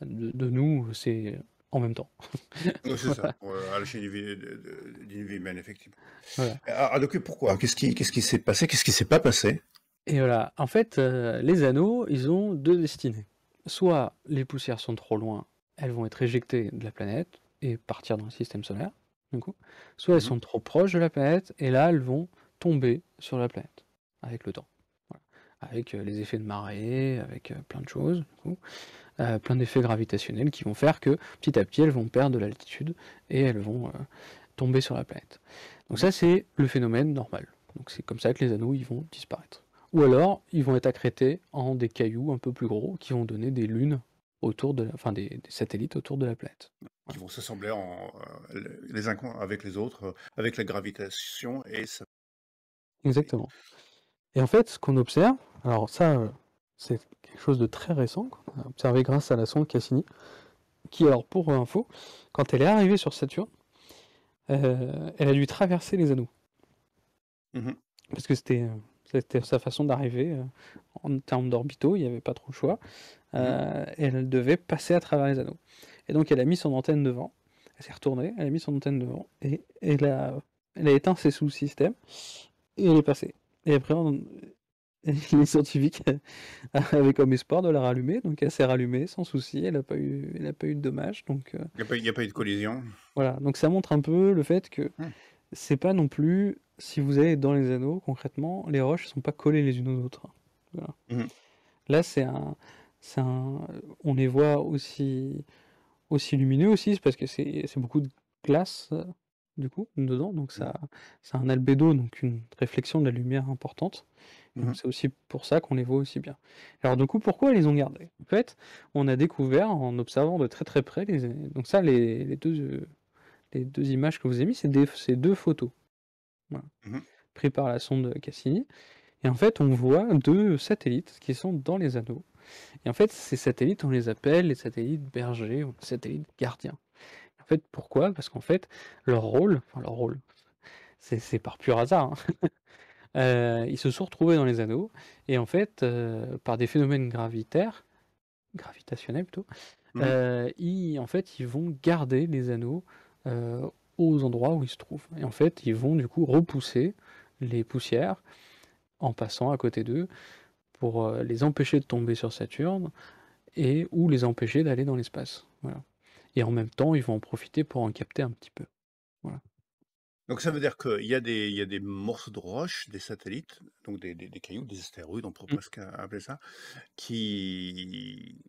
nous, c'est en même temps. Ouais, c'est ça, Voilà. à l'échelle d'une vie humaine, effectivement. Voilà. Donc pourquoi? Qu'est-ce qui s'est passé? Qu'est-ce qui s'est pas passé? Et voilà. En fait, les anneaux, ils ont deux destinées. Soit les poussières sont trop loin, elles vont être éjectées de la planète et partir dans le système solaire, du coup. Soit elles Mhm, sont trop proches de la planète et là, elles vont tomber sur la planète avec le temps. Voilà. Avec les effets de marée, avec plein de choses, du coup. Plein d'effets gravitationnels qui vont faire que petit à petit elles vont perdre de l'altitude et elles vont tomber sur la planète. Donc mhm. ça c'est le phénomène normal. Donc c'est comme ça que les anneaux ils vont disparaître. Ou alors ils vont être accrétés en des cailloux un peu plus gros qui vont donner des lunes autour de enfin des satellites autour de la planète. Qui Voilà. vont s'assembler les uns avec les autres, avec la gravitation, et ça. Exactement. Et en fait ce qu'on observe, alors ça c'est quelque chose de très récent, qu'on a observé grâce à la sonde Cassini, qui alors pour info, quand elle est arrivée sur Saturne, elle a dû traverser les anneaux. Mhm, Parce que c'était sa façon d'arriver en termes d'orbitaux, il n'y avait pas trop le choix. mhm, Et elle devait passer à travers les anneaux. Et donc elle a mis son antenne devant, elle s'est retournée, elle a mis son antenne devant, et elle a éteint ses sous-systèmes, et elle est passée. Et après, les scientifiques avaient comme espoir de la rallumer, donc elle s'est rallumée sans souci, elle a pas eu de dommages. Donc il y a pas eu de collision. voilà, donc ça montre un peu le fait que Mhm, c'est pas non plus, si vous allez dans les anneaux, concrètement, les roches sont pas collées les unes aux autres. Voilà. mhm, Là, on les voit aussi lumineux aussi, c'est parce que c'est beaucoup de glace, du coup, dedans, donc mhm, ça a un albédo, donc une réflexion de la lumière importante. Et donc mhm, c'est aussi pour ça qu'on les voit aussi bien. Alors du coup, pourquoi ils les ont gardés? En fait, on a découvert en observant de très très près donc ça, les deux images que je vous ai mis, c'est deux photos. Voilà. mhm, Pris par la sonde Cassini. Et en fait, on voit deux satellites qui sont dans les anneaux. Et en fait, ces satellites, on les appelle les satellites bergers ou les satellites gardiens. En fait, pourquoi? Parce qu'en fait, leur rôle, c'est par pur hasard, hein. Ils se sont retrouvés dans les anneaux, et en fait, par des phénomènes gravitationnels plutôt, mhm. en fait, ils vont garder les anneaux euh, aux endroits où ils se trouvent. Et en fait, ils vont du coup repousser les poussières en passant à côté d'eux pour les empêcher de tomber sur Saturne et ou les empêcher d'aller dans l'espace. Voilà. et en même temps, ils vont en profiter pour en capter un petit peu. Voilà. Donc ça veut dire qu'il y a des morceaux de roche, des satellites, donc des cailloux, des astéroïdes, on pourrait Mmh. presque appeler ça, qui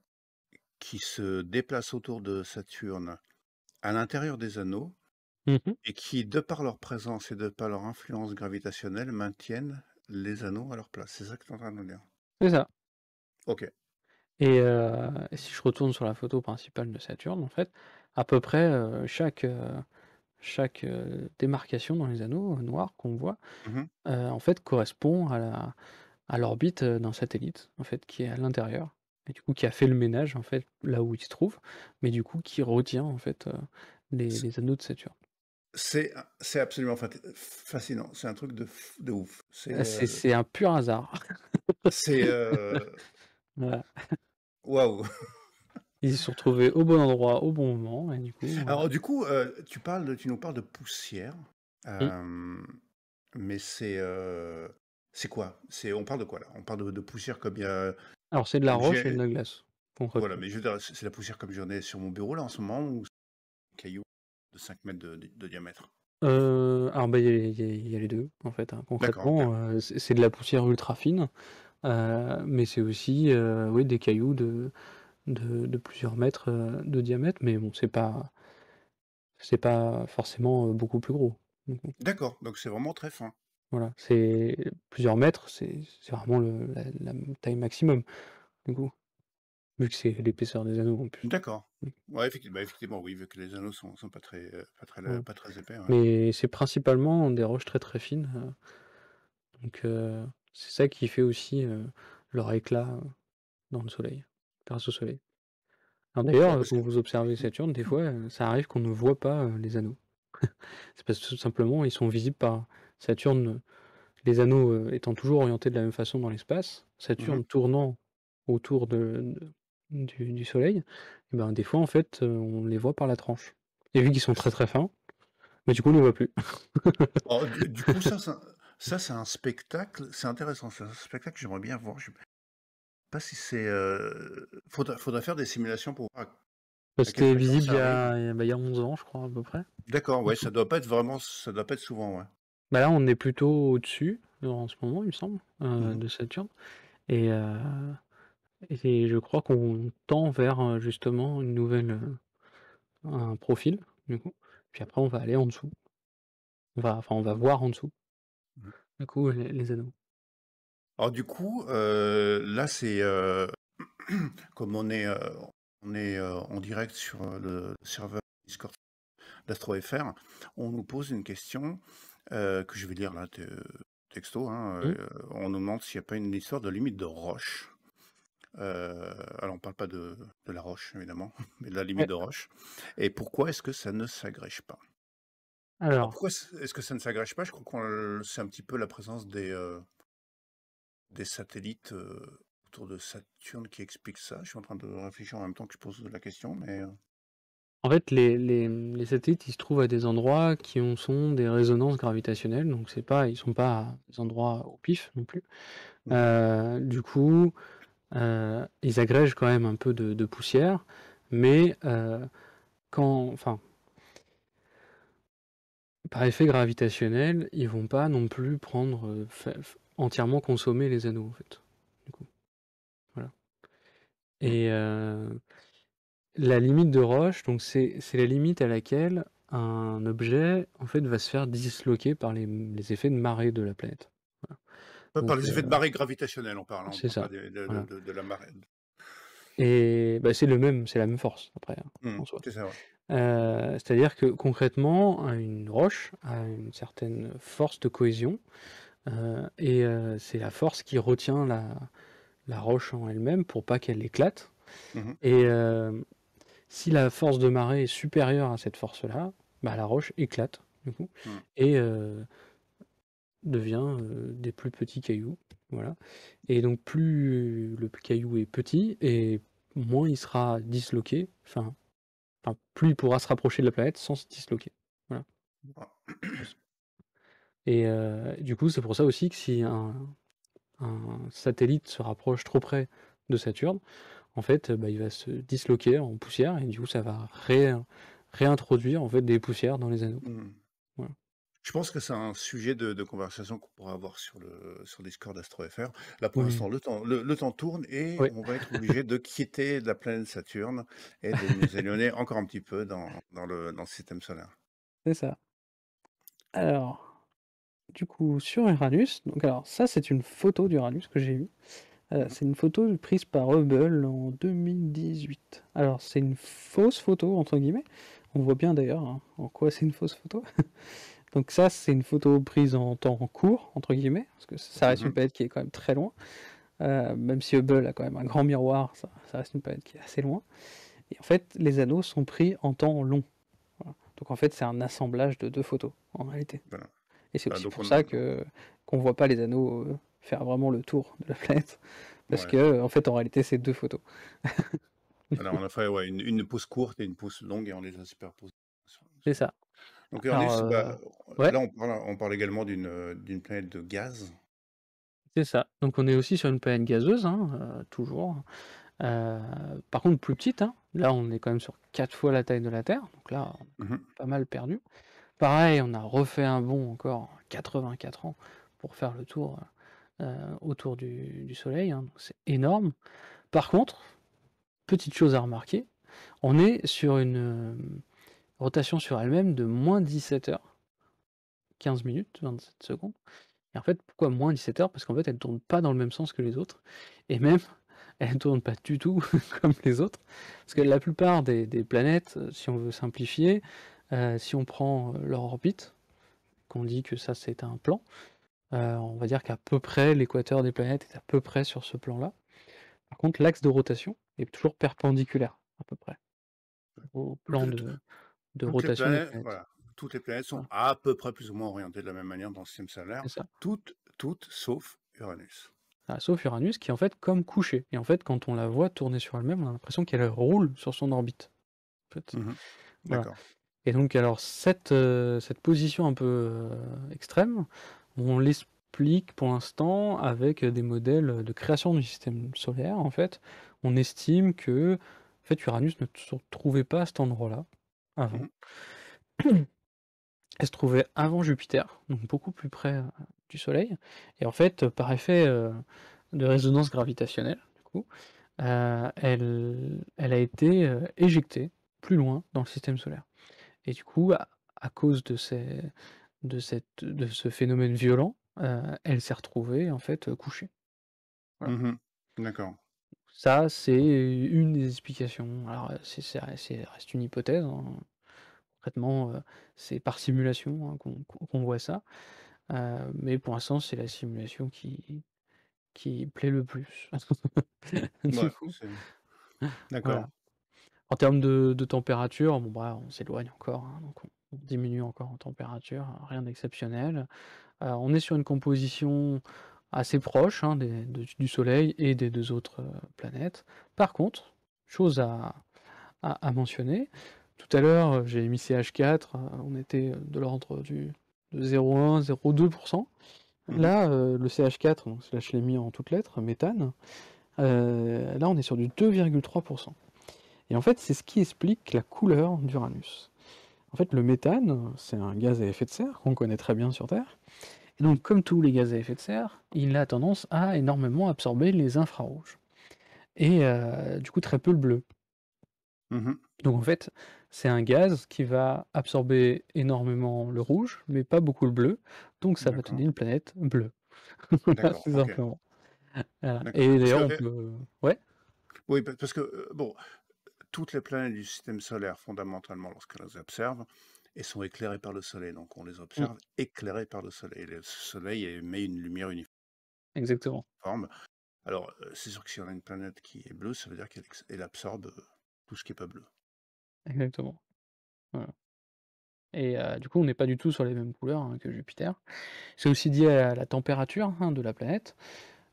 qui se déplacent autour de Saturne à l'intérieur des anneaux Mmh. et qui, de par leur présence et de par leur influence gravitationnelle, maintiennent les anneaux à leur place. C'est ça que tu es en train de nous dire? C'est ça. OK. Et si je retourne sur la photo principale de Saturne, en fait, à peu près, chaque, démarcation dans les anneaux, noirs qu'on voit, Mmh. en fait, correspond à l'orbite, d'un satellite, en fait, qui est à l'intérieur et du coup, qui a fait le ménage, en fait, là où il se trouve, mais du coup, qui retient, en fait, C les anneaux de Saturne. c'est absolument fascinant. C'est un truc de ouf. C'est un pur hasard. C'est, Voilà. waouh! Ils se sont retrouvés au bon endroit, au bon moment et du coup, Alors du coup, tu nous parles de poussière, mmh. hem, mais c'est quoi? On parle de quoi là? On parle de poussière comme il y a Alors c'est de la comme roche et de j'ai la glace, voilà, concrètement. mais je veux dire, c'est la poussière comme j'en ai sur mon bureau là en ce moment ou c'est des cailloux de 5 mètres de diamètre? Alors, bah, il y a les 2 en fait, hein. D'accord, OK. Concrètement, c'est de la poussière ultra fine, mais c'est aussi, oui, des cailloux de plusieurs mètres, de diamètre, mais bon, c'est pas forcément, beaucoup plus gros. Du coup, D'accord, donc c'est vraiment très fin. voilà, c'est plusieurs mètres, c'est vraiment la taille maximum, du coup, vu que c'est l'épaisseur des anneaux en plus. D'accord. Mmh, Ouais, effectivement, oui, vu que les anneaux sont voilà. pas très épais, ouais. Mais c'est principalement des roches très, très fines, donc c'est ça qui fait aussi, leur éclat, dans le soleil, grâce au soleil. Alors d'ailleurs, Ouais, parce quand que vous observez Saturne, des fois, ça arrive qu'on ne voit pas, les anneaux. C'est parce que tout simplement, ils sont visibles par Saturne, les anneaux, étant toujours orientés de la même façon dans l'espace, mmh Saturne tournant autour du soleil, et ben, des fois, en fait, on les voit par la tranche. Et vu qu'ils sont très, très fins, bah, du coup, on les voit plus. Alors du coup, ça c'est un spectacle, c'est intéressant, c'est un spectacle que j'aimerais bien voir. Je sais pas si c'est, faudrait faire des simulations pour voir Bah, à quelle c'était fréquence visible ça arrive. il y a 11 ans, je crois, à peu près. D'accord, ouais, ça doit pas être souvent, ouais. Bah, là, on est plutôt au-dessus, en ce moment, il me semble, Mmh. de Saturne et je crois qu'on tend vers, justement un profil, du coup, puis après on va aller en dessous. On va voir en dessous, Mmh. du coup, les anneaux. Alors du coup, là c'est, comme on est, en direct sur, le serveur Discord d'AstroFR, on nous pose une question, que je vais lire là, texto, hein, Mmh. on nous demande s'il n'y a pas une histoire de limite de roche. Alors on parle pas de la roche évidemment, mais de la limite Ouais, de roche et pourquoi est-ce que ça ne s'agrège pas? Alors alors, pourquoi est-ce que ça ne s'agrège pas? Je crois c'est un petit peu la présence des satellites, autour de Saturne qui explique ça. Je suis en train de réfléchir en même temps que je pose la question, mais en fait, les satellites, ils se trouvent à des endroits qui sont des résonances gravitationnelles, donc ils sont pas à des endroits au pif non plus. mmh Du coup, ils agrègent quand même un peu de poussière, mais enfin, par effet gravitationnel, ils vont pas non plus prendre, entièrement consommer les anneaux, en fait, du coup, voilà. mh. Et la limite de Roche, donc c'est la limite à laquelle un objet, en fait, va se faire disloquer par les effets de marée de la planète. Voilà. Pas par Donc les effets de marée gravitationnelle on c'est parle pas ça, des voilà. de la marée. Et bah, c'est la même force après, hein, en soi. C'est ça, ouais. C'est-à-dire que concrètement, une roche a une certaine force de cohésion, et c'est la force qui retient la roche en elle-même pour pas qu'elle éclate. Mmh Et si la force de marée est supérieure à cette force-là, bah, la roche éclate, du coup, mh. et devient, des plus petits cailloux, voilà. Et donc plus le caillou est petit et moins il sera disloqué, plus il pourra se rapprocher de la planète sans se disloquer. Voilà. Et du coup, c'est pour ça aussi que si un satellite se rapproche trop près de Saturne, en fait, bah, il va se disloquer en poussière et du coup, ça va réintroduire, en fait, des poussières dans les anneaux. Mmh. Voilà. Je pense que c'est un sujet de conversation qu'on pourra avoir sur Discord AstroFR. Là, pour Oui, l'instant, le temps tourne et oui, on va être obligé de quitter la planète Saturne et de nous éloigner encore un petit peu dans le système solaire. c'est ça. Alors, du coup, sur Uranus, donc alors ça, c'est une photo d'Uranus que j'ai eue. Mmh. C'est une photo prise par Hubble en 2018. Alors, c'est une fausse photo, entre guillemets. On voit bien d'ailleurs hein, en quoi c'est une fausse photo. Donc ça, c'est une photo prise en temps court, entre guillemets, parce que ça reste une Mmh. planète qui est quand même très loin. Même si Hubble a quand même un grand miroir, ça reste une planète qui est assez loin. Et en fait, les anneaux sont pris en temps long. Voilà. Donc en fait, c'est un assemblage de deux photos, en réalité. Voilà. Et c'est Bah, aussi donc pour on ça que qu'on voit pas les anneaux faire vraiment le tour de la planète, parce ouais. que en fait, en réalité, c'est deux photos. Alors on a fait, ouais, une pause courte et une pause longue et on les a superposées. C'est ça. Donc Alors, Uranus, bah, ouais, là on parle également d'une planète de gaz. c'est ça. Donc on est aussi sur une planète gazeuse, hein, toujours. Heu, Par contre plus petite, hein. Là, on est quand même sur 4 fois la taille de la Terre, donc là, on a Mmh. pas mal perdu. Pareil, on a refait un bond encore 84 ans pour faire le tour, autour du soleil, hein, donc c'est énorme. Par contre, petite chose à remarquer, on est sur une, rotation sur elle-même de -17 heures, 15 minutes, 27 secondes. Et en fait, pourquoi -17 heures? Parce qu'en fait, elle tourne pas dans le même sens que les autres et même, elle tourne pas du tout comme les autres. Parce que la plupart des planètes, si on veut simplifier, si on prend, leur orbite, qu'on dit que ça c'est un plan, on va dire qu'à peu près l'équateur des planètes est à peu près sur ce plan-là. Par contre, l'axe de rotation est toujours perpendiculaire, à peu près, au plan Toutes de toutes les rotation des planètes, planètes. voilà, toutes les planètes sont Voilà, à peu près plus ou moins orientées de la même manière dans le système solaire, c'est ça. toutes sauf Uranus. Ah, sauf Uranus qui est en fait comme couchée et en fait, quand on la voit tourner sur elle-même, on a l'impression qu'elle roule sur son orbite, en fait. Mmh. Voilà. D'accord. Et donc alors cette position un peu, extrême, on l'explique pour l'instant avec, des modèles, de création du système solaire en fait. On estime que, en fait, Uranus ne se trouvait pas à cet endroit-là, avant. Mmh. Elle se trouvait avant Jupiter, donc beaucoup plus près, du soleil et en fait, par effet, de résonance gravitationnelle, du coup, elle a été, éjectée plus loin dans le système solaire. Et du coup, à cause de ce phénomène violent, elle s'est retrouvée en fait, couchée. Voilà. Mmh. D'accord. Ça, c'est une des explications. Alors, c'est reste une hypothèse, hein. Concrètement, c'est par simulation, hein, qu'on voit ça, mais pour l'instant, c'est la simulation qui plaît le plus. Du Ouais, coup, c'est d'accord. voilà. En termes de température, bon, bah, on s'éloigne encore, hein, donc on diminue encore en température, rien d'exceptionnel. On est sur une composition assez proche, hein, du Soleil et des 2 autres, planètes. Par contre, chose à mentionner, tout à l'heure, j'ai mis CH4, on était, de l'ordre de 0,1-0,2. Mmh. Là, le CH4, donc là je l'ai mis en toutes lettres, méthane, là on est sur du 2,3. Et en fait, c'est ce qui explique la couleur d'Uranus. En fait, le méthane, c'est un gaz à effet de serre qu'on connaît très bien sur Terre. Et donc, comme tous les gaz à effet de serre, il a tendance à énormément absorber les infrarouges. Et du coup, très peu le bleu. Mmh. Donc en fait, c'est un gaz qui va absorber énormément le rouge, mais pas beaucoup le bleu. Donc ça va te D'accord. donner une planète bleue. Voilà, D'accord, tout OK. simplement. Voilà. D'accord. Et Parce que, d'ailleurs, on peut. Ouais, oui, parce que, bon, toutes les planètes du système solaire, fondamentalement, lorsqu'elles les observent, elles sont éclairées par le soleil. Donc on les mm, observe éclairées par le soleil. Le soleil émet une lumière exactement. uniforme. Alors, c'est sûr que si on a une planète qui est bleue, ça veut dire qu'elle absorbe, tout ce qui est pas bleu. Exactement. Voilà. Et du coup, on n'est pas du tout sur les mêmes couleurs hein, que Jupiter. C'est aussi lié à la température hein, de la planète.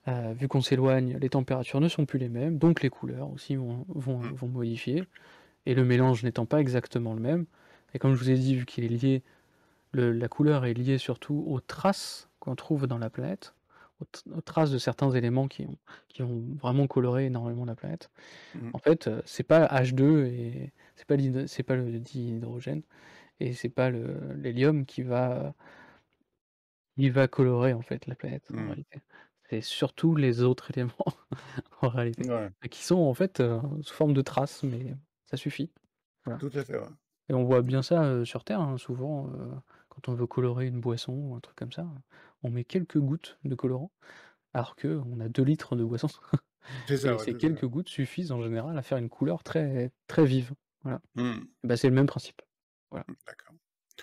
Vu qu'on s'éloigne, les températures ne sont plus les mêmes, donc les couleurs aussi Mmh. vont modifier. Et le mélange n'étant pas exactement le même. Et comme je vous ai dit, vu qu'il est lié la couleur est liée surtout aux traces qu'on trouve dans la planète. aux traces de certains éléments qui ont vraiment coloré énormément la planète. Mmh. En fait, c'est pas H2 et c'est pas le dihydrogène et c'est pas l'hélium qui va colorer, en fait, la planète, en Mmh. réalité. C'est surtout les autres éléments, en réalité, Ouais, qui sont, en fait, sous forme de traces, mais ça suffit. Voilà. tout à fait, ouais. Et on voit Tout bien à fait. ça, sur terre, hein, souvent, quand on veut colorer une boisson ou un truc comme ça, on met quelques gouttes de colorant, alors qu'on a 2 litres de boisson C'est ça, et ouais, ces tout à fait. quelques gouttes suffisent en général à faire une couleur très très vive. Voilà. Mmh. Bah, c'est le même principe. Voilà. D'accord.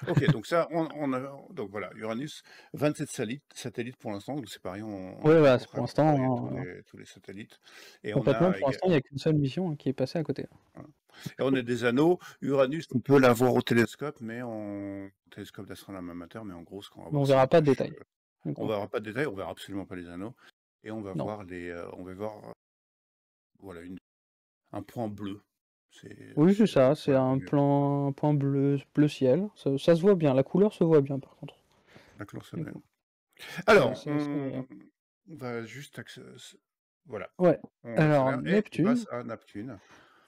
OK, donc ça, on a donc voilà, Uranus, 27 satellites pour l'instant, donc c'est pareil, on n'a Ouais, pas voilà, encore c'est pour l'instant, travaillé hein, tous les satellites et on concrètement, a pour l'instant, il y a qu'une seule mission, hein, qui est passée à côté. voilà et on a des anneaux. Uranus, on peut l'avoir au télescope, mais au télescope d'astronome amateur, mais en gros, ce qu'on va Mais on voir, c'est verra une pas de tache, détails. on D'accord. verra pas de détails, on verra absolument pas les anneaux et Non. on va voir, voilà, un point bleu. Oui, c'est C'est ça, c'est voilà, un point bleu ciel. Ça se voit bien, la couleur se voit bien par contre. d'accord, c'est Du bien. coup, Alors, c'est assez agréable. on va juste voilà, Ouais. on Alors accélère et on Neptune passe à Neptune.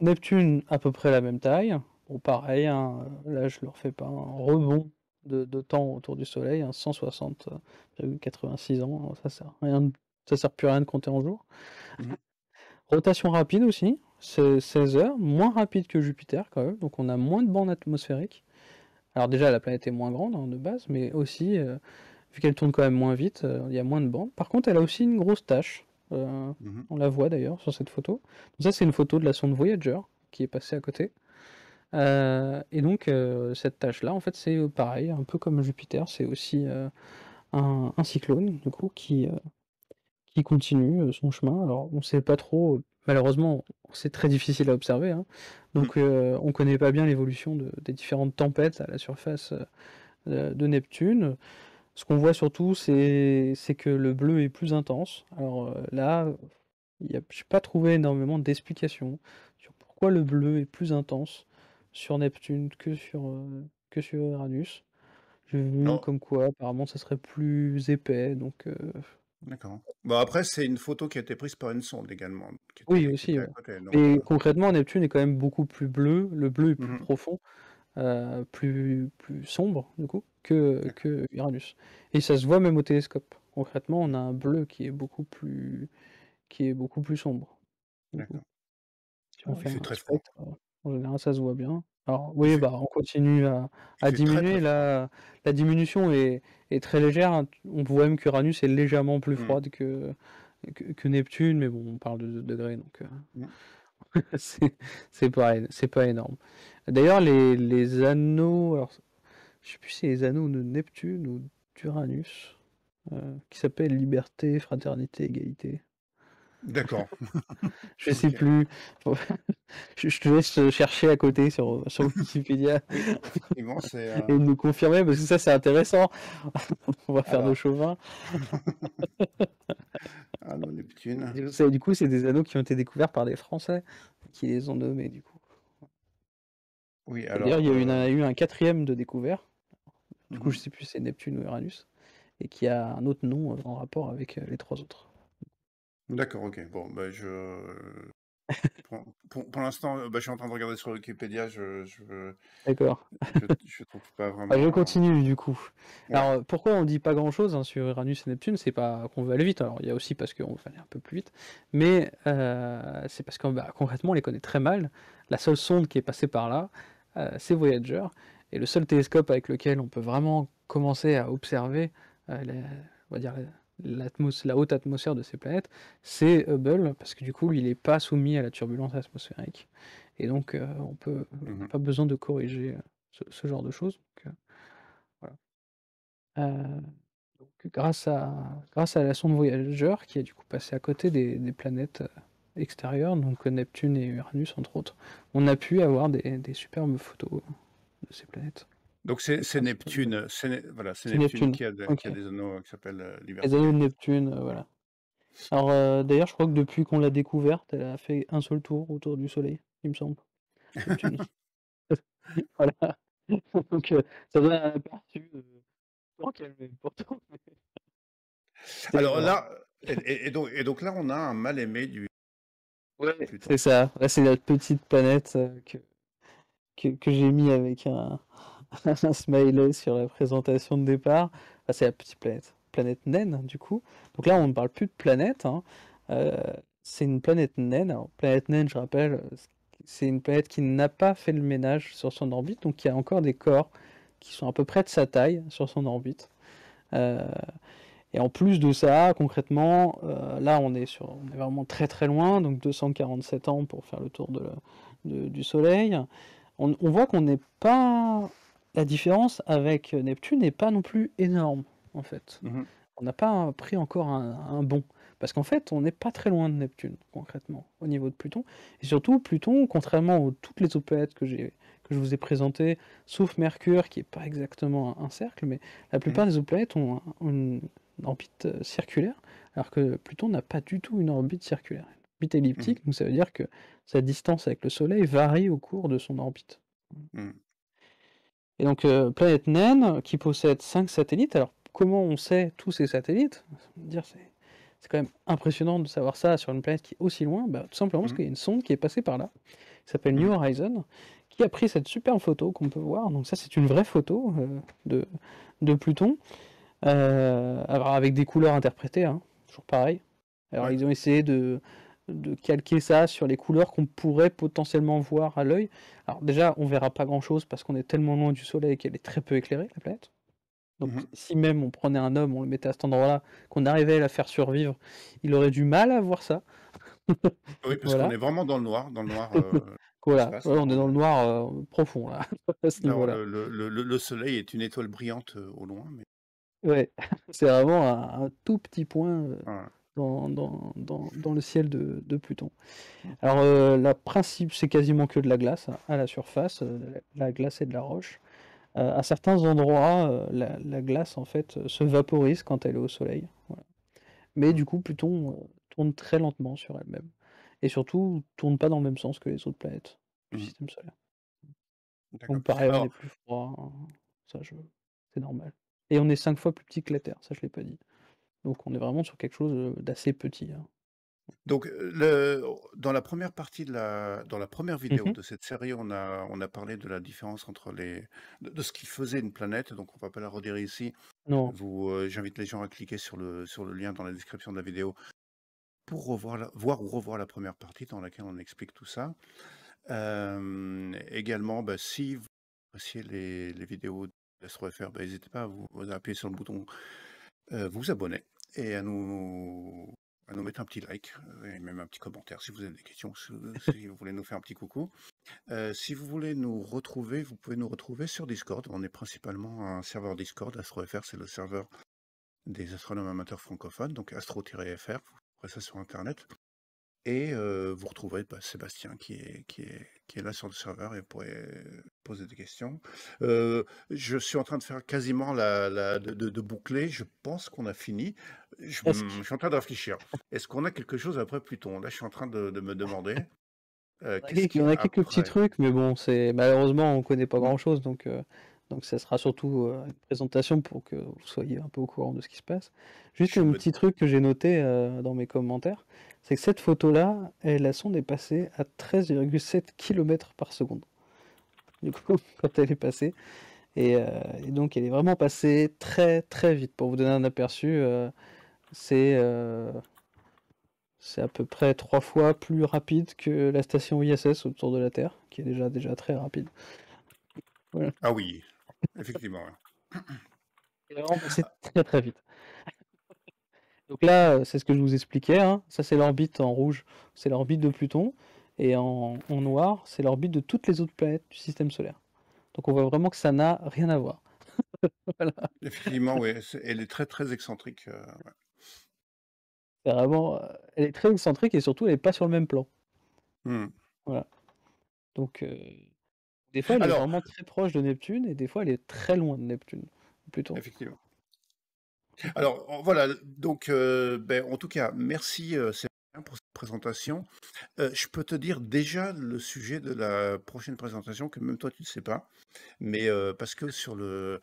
Neptune à peu près la même taille. Bon pareil, hein, là je leur fais pas un rebond de temps autour du soleil, hein, 160,86 ans, ça sert plus à rien de compter en jours. Mmh. Rotation rapide aussi, c'est 16 heures, moins rapide que Jupiter quand même, donc on a moins de bandes atmosphériques. Alors déjà la planète est moins grande, hein, de base, mais aussi, vu qu'elle tourne quand même moins vite, il y a moins de bandes. Par contre, elle a aussi une grosse tache, Mmh. on la voit d'ailleurs sur cette photo. Donc ça, c'est une photo de la sonde Voyager qui est passée à côté. Et donc, cette tache-là, en fait, c'est, pareil, un peu comme Jupiter, c'est aussi, un cyclone, du coup, qui continue, son chemin. Alors, on sait pas trop, malheureusement, c'est très difficile à observer, hein, Mmh. donc on connaît pas bien l'évolution des différentes tempêtes à la surface, de Neptune. Ce qu'on voit surtout, c'est que le bleu est plus intense. Alors, là, j'ai pas trouvé énormément d'explications sur pourquoi le bleu est plus intense sur Neptune que sur Uranus. J'ai vu Non, comme quoi apparemment ça serait plus épais donc d'accord. Bon après, c'est une photo qui a été prise par une sonde également, oui qui aussi, était à ouais. côté donc Mais concrètement Neptune est quand même beaucoup plus bleu, le bleu est plus mmh. profond, plus sombre du coup que Uranus et ça se voit même au télescope. Concrètement, on a un bleu qui est beaucoup plus sombre, du coup. D'accord. Si on Ah, il fait fait un très froid. spectre, en général, ça se voit bien. Alors Il oui, fait bah, on continue à il à fait très, très diminuer. froid. Là, la diminution est très légère, hein. On voit même qu'Uranus est légèrement plus Mmh. froide que Neptune, mais bon, on parle de degrés, donc Mmh. c'est c'est pas énorme. D'ailleurs, les anneaux, alors je sais plus si c'est les anneaux de Neptune ou d'Uranus, qui s'appellent liberté, fraternité, égalité. D'accord. Je sais OK. plus. Je te laisse chercher à côté sur Wikipédia Oui, effectivement, et nous confirmer parce que ça c'est intéressant. On va faire nos alors, chauvins. anneau Neptune. Du coup, c'est des anneaux qui ont été découverts par des Français qui les ont nommés du coup. Oui, Et d'ailleurs, alors, il y a eu un quatrième de découvert. Du coup, mmh. je sais plus si c'est Neptune ou Uranus et qui a un autre nom en rapport avec les trois autres. D'accord, OK. Bon, bah, pour l'instant, bah, je suis en train de regarder sur Wikipédia, D'accord. je trouve pas Bah, je vraiment continue du coup. ouais. Alors, pourquoi on dit pas grand-chose, hein, sur Uranus et Neptune? C'est pas qu'on veut aller vite, alors il y a aussi parce qu'on veut aller un peu plus vite, mais c'est parce que, bah, concrètement, on les connaît très mal. La seule sonde qui est passée par là, c'est Voyager et le seul télescope avec lequel on peut vraiment commencer à observer, la on va dire la haute atmosphère de ces planètes, c'est Hubble parce que du coup, lui, il est pas soumis à la turbulence atmosphérique et donc on n'a Mmh. pas besoin de corriger, ce genre de choses, donc voilà. Heu, donc grâce à la sonde Voyager qui est du coup passée à côté des planètes, extérieures, donc Neptune et Uranus entre autres, on a pu avoir des superbes photos de ces planètes Donc avec c'est un petit peu de Neptune, voilà, c'est c'est Neptune Neptune, qui OK. a des anneaux, qui s'appellent, Les Liberté, anneaux de Égalité. Neptune, voilà. Alors, d'ailleurs je crois que depuis qu'on l'a découverte, elle a fait un seul tour autour du soleil, il me semble, Neptune. Voilà, donc ça donne un aperçu de temps qu'elle met pourtant. Alors Voilà. là, et donc là, on a un mal-aimé du Ouais, Pluton. c'est ça. Là, c'est la petite planète que j'ai mis avec un smiley sur la présentation de départ. Ah, c'est la petite planète. Planète naine, du coup. Donc là, on ne parle plus de planète, hein. Euh, c'est une planète naine. Alors, planète naine, je rappelle, c'est une planète qui n'a pas fait le ménage sur son orbite, donc qui a encore des corps qui sont à peu près de sa taille sur son orbite. Euh, et en plus de ça, concrètement, là, on est vraiment très très loin, donc 247 ans pour faire le tour du Soleil. On voit qu'on n'est pas. La différence avec Neptune n'est pas non plus énorme, en fait. Mhm. On n'a pas pris encore un bond. Parce qu'en fait, on n'est pas très loin de Neptune, concrètement, au niveau de Pluton. Et surtout, Pluton, contrairement à toutes les autres planètes que je vous ai présentées, sauf Mercure, qui n'est pas exactement un cercle, mais la plupart Mhm. des autres planètes ont une orbite circulaire, alors que Pluton n'a pas du tout une orbite circulaire. Une orbite Mhm. elliptique, donc ça veut dire que sa distance avec le Soleil varie au cours de son orbite. Mhm. Et donc, planète naine qui possède 5 satellites. Alors, comment on sait tous ces satellites? C'est quand même impressionnant de savoir ça sur une planète qui est aussi loin. Bah, tout simplement parce Mhm. qu'il y a une sonde qui est passée par là, qui s'appelle New Mhm. Horizon, qui a pris cette superbe photo qu'on peut voir. Donc ça, c'est une vraie photo de Pluton, alors avec des couleurs interprétées, hein, toujours pareil. Alors, Ouais. ils ont essayé de calquer ça sur les couleurs qu'on pourrait potentiellement voir à l'œil. Alors déjà, on verra pas grand-chose parce qu'on est tellement loin du Soleil qu'elle est très peu éclairée, la planète. Donc Mhm. si même on prenait un homme, on le mettait à cet endroit-là, qu'on arrivait à la faire survivre, il aurait du mal à voir ça. Oui, parce qu'on Voilà. est vraiment dans le noir Voilà. l'espace. Ouais, Là, on est dans le noir profond là, à ce alors, niveau-là. le soleil est une étoile brillante au loin, mais Ouais, c'est vraiment un tout petit point voilà. dans le ciel de Pluton. Alors, la principe, c'est quasiment que de la glace hein, à la surface, la glace et de la roche. À certains endroits, la glace en fait se vaporise quand elle est au soleil. Voilà. Mais Mhm. du coup, Pluton tourne très lentement sur elle-même. Et surtout, tourne pas dans le même sens que les autres planètes du Mhm. système solaire. D'accord. Donc pareil, on est Alors, plus froid, hein. Ça, c'est normal. Et on est 5 fois plus petit que la Terre, ça je l'ai pas dit. Donc on est vraiment sur quelque chose d'assez petit, hein. donc, dans la première partie dans la première vidéo Mhm. de cette série, on a parlé de la différence entre de ce qui faisait une planète. Donc, on va pas la redire ici. Non, J'invite les gens à cliquer sur le lien dans la description de la vidéo pour voir ou revoir la première partie dans laquelle on explique tout ça. Également, bah, si vous appréciez les vidéos d'AstroFR, bah, n'hésitez pas à appuyer sur le bouton vous abonner et à nous mettre un petit like et même un petit commentaire si vous avez des questions, si vous voulez nous faire un petit coucou. Si vous voulez nous retrouver, vous pouvez nous retrouver sur Discord. On est principalement un serveur Discord. AstroFR, c'est le serveur des astronomes amateurs francophones, donc astro-fr, vous trouverez ça sur Internet. Et vous retrouverez Sébastien qui est là sur le serveur et vous pourrez poser des questions. Je suis en train de faire quasiment de boucler. Je pense qu'on a fini. Je presque. suis en train de réfléchir. Est-ce qu'on a quelque chose après Pluton? Là, je suis en train de me demander qu'est-ce qu'il y On a a quelques petits après? trucs, mais bon, malheureusement on connaît pas Hmm. grand-chose, donc ça sera surtout une présentation pour que vous soyez un peu au courant de ce qui se passe. Je Juste suis un bonne. petit truc que j'ai noté dans mes commentaires, c'est que cette photo-là, la sonde est passée à 13,7 km par seconde. Du coup, quand elle est passée, et donc elle est vraiment passée très très vite. Pour vous donner un aperçu, c'est euh, c'est à peu près 3 fois plus rapide que la station ISS autour de la Terre, qui est déjà très rapide. Voilà. Ah oui, effectivement. Ouais. Elle est vraiment passée très très vite. Donc là, c'est ce que je vous expliquais, hein. Ça, c'est l'orbite en rouge, c'est l'orbite de Pluton. Et en noir, c'est l'orbite de toutes les autres planètes du système solaire. Donc on voit vraiment que ça n'a rien à voir. Voilà. Effectivement, oui. Elle est très très excentrique. Ouais. C'est vraiment, elle est très excentrique et surtout, elle n'est pas sur le même plan. Hmm. Voilà. Donc, des fois, elle est Alors, vraiment très proche de Neptune et des fois, elle est très loin de Neptune, Pluton. effectivement. Alors voilà, donc en tout cas, merci Sébastien pour cette présentation. Je peux te dire déjà le sujet de la prochaine présentation que même toi tu ne sais pas, mais parce que je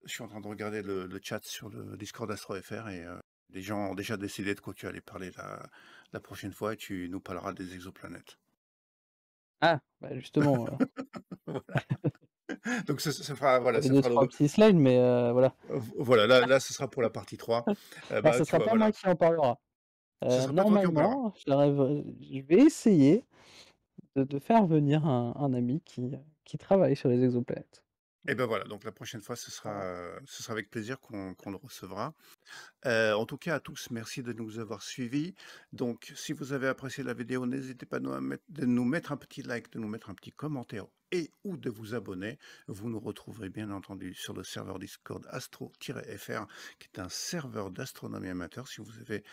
suis en train de regarder le chat sur le Discord AstroFR et Les gens ont déjà décidé de quoi tu allais parler la prochaine fois et tu nous parleras des exoplanètes. Ah, bah justement, Voilà. Donc voilà, j'avais ça deux fera trois petits slides, mais voilà. voilà, là, ce sera pour la partie 3. Bah, Bah, ce tu sera vois, pas moi voilà. qui en parlera. Ce sera pas toi qui en parlera. Normalement, je vais essayer de faire venir un ami qui travaille sur les exoplanètes. Et ben voilà, donc la prochaine fois, Voilà. ce sera avec plaisir qu'on le recevra. En tout cas, à tous, merci de nous avoir suivis. Donc, si vous avez apprécié la vidéo, n'hésitez pas de nous mettre un petit like, de nous mettre un petit commentaire et ou de vous abonner. Vous nous retrouverez bien entendu sur le serveur Discord astro-fr, qui est un serveur d'astronomie amateur. Si vous avez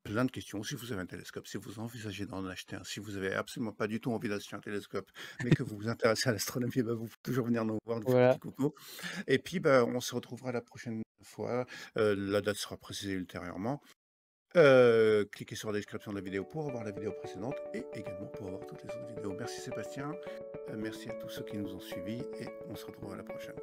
plein de questions, si vous avez un télescope, si vous envisagez d'en acheter un, si vous avez absolument pas du tout envie d'acheter un télescope, mais que vous vous intéressez à l'astronomie, bah, vous pouvez toujours venir nous voir, nous faire un Voilà. petit coucou. Et puis, bah, on se retrouvera la prochaine fois. La date sera précisée ultérieurement. Cliquez sur la description de la vidéo pour avoir la vidéo précédente et également pour avoir toutes les autres vidéos. Merci Sébastien, merci à tous ceux qui nous ont suivis et on se retrouvera la prochaine.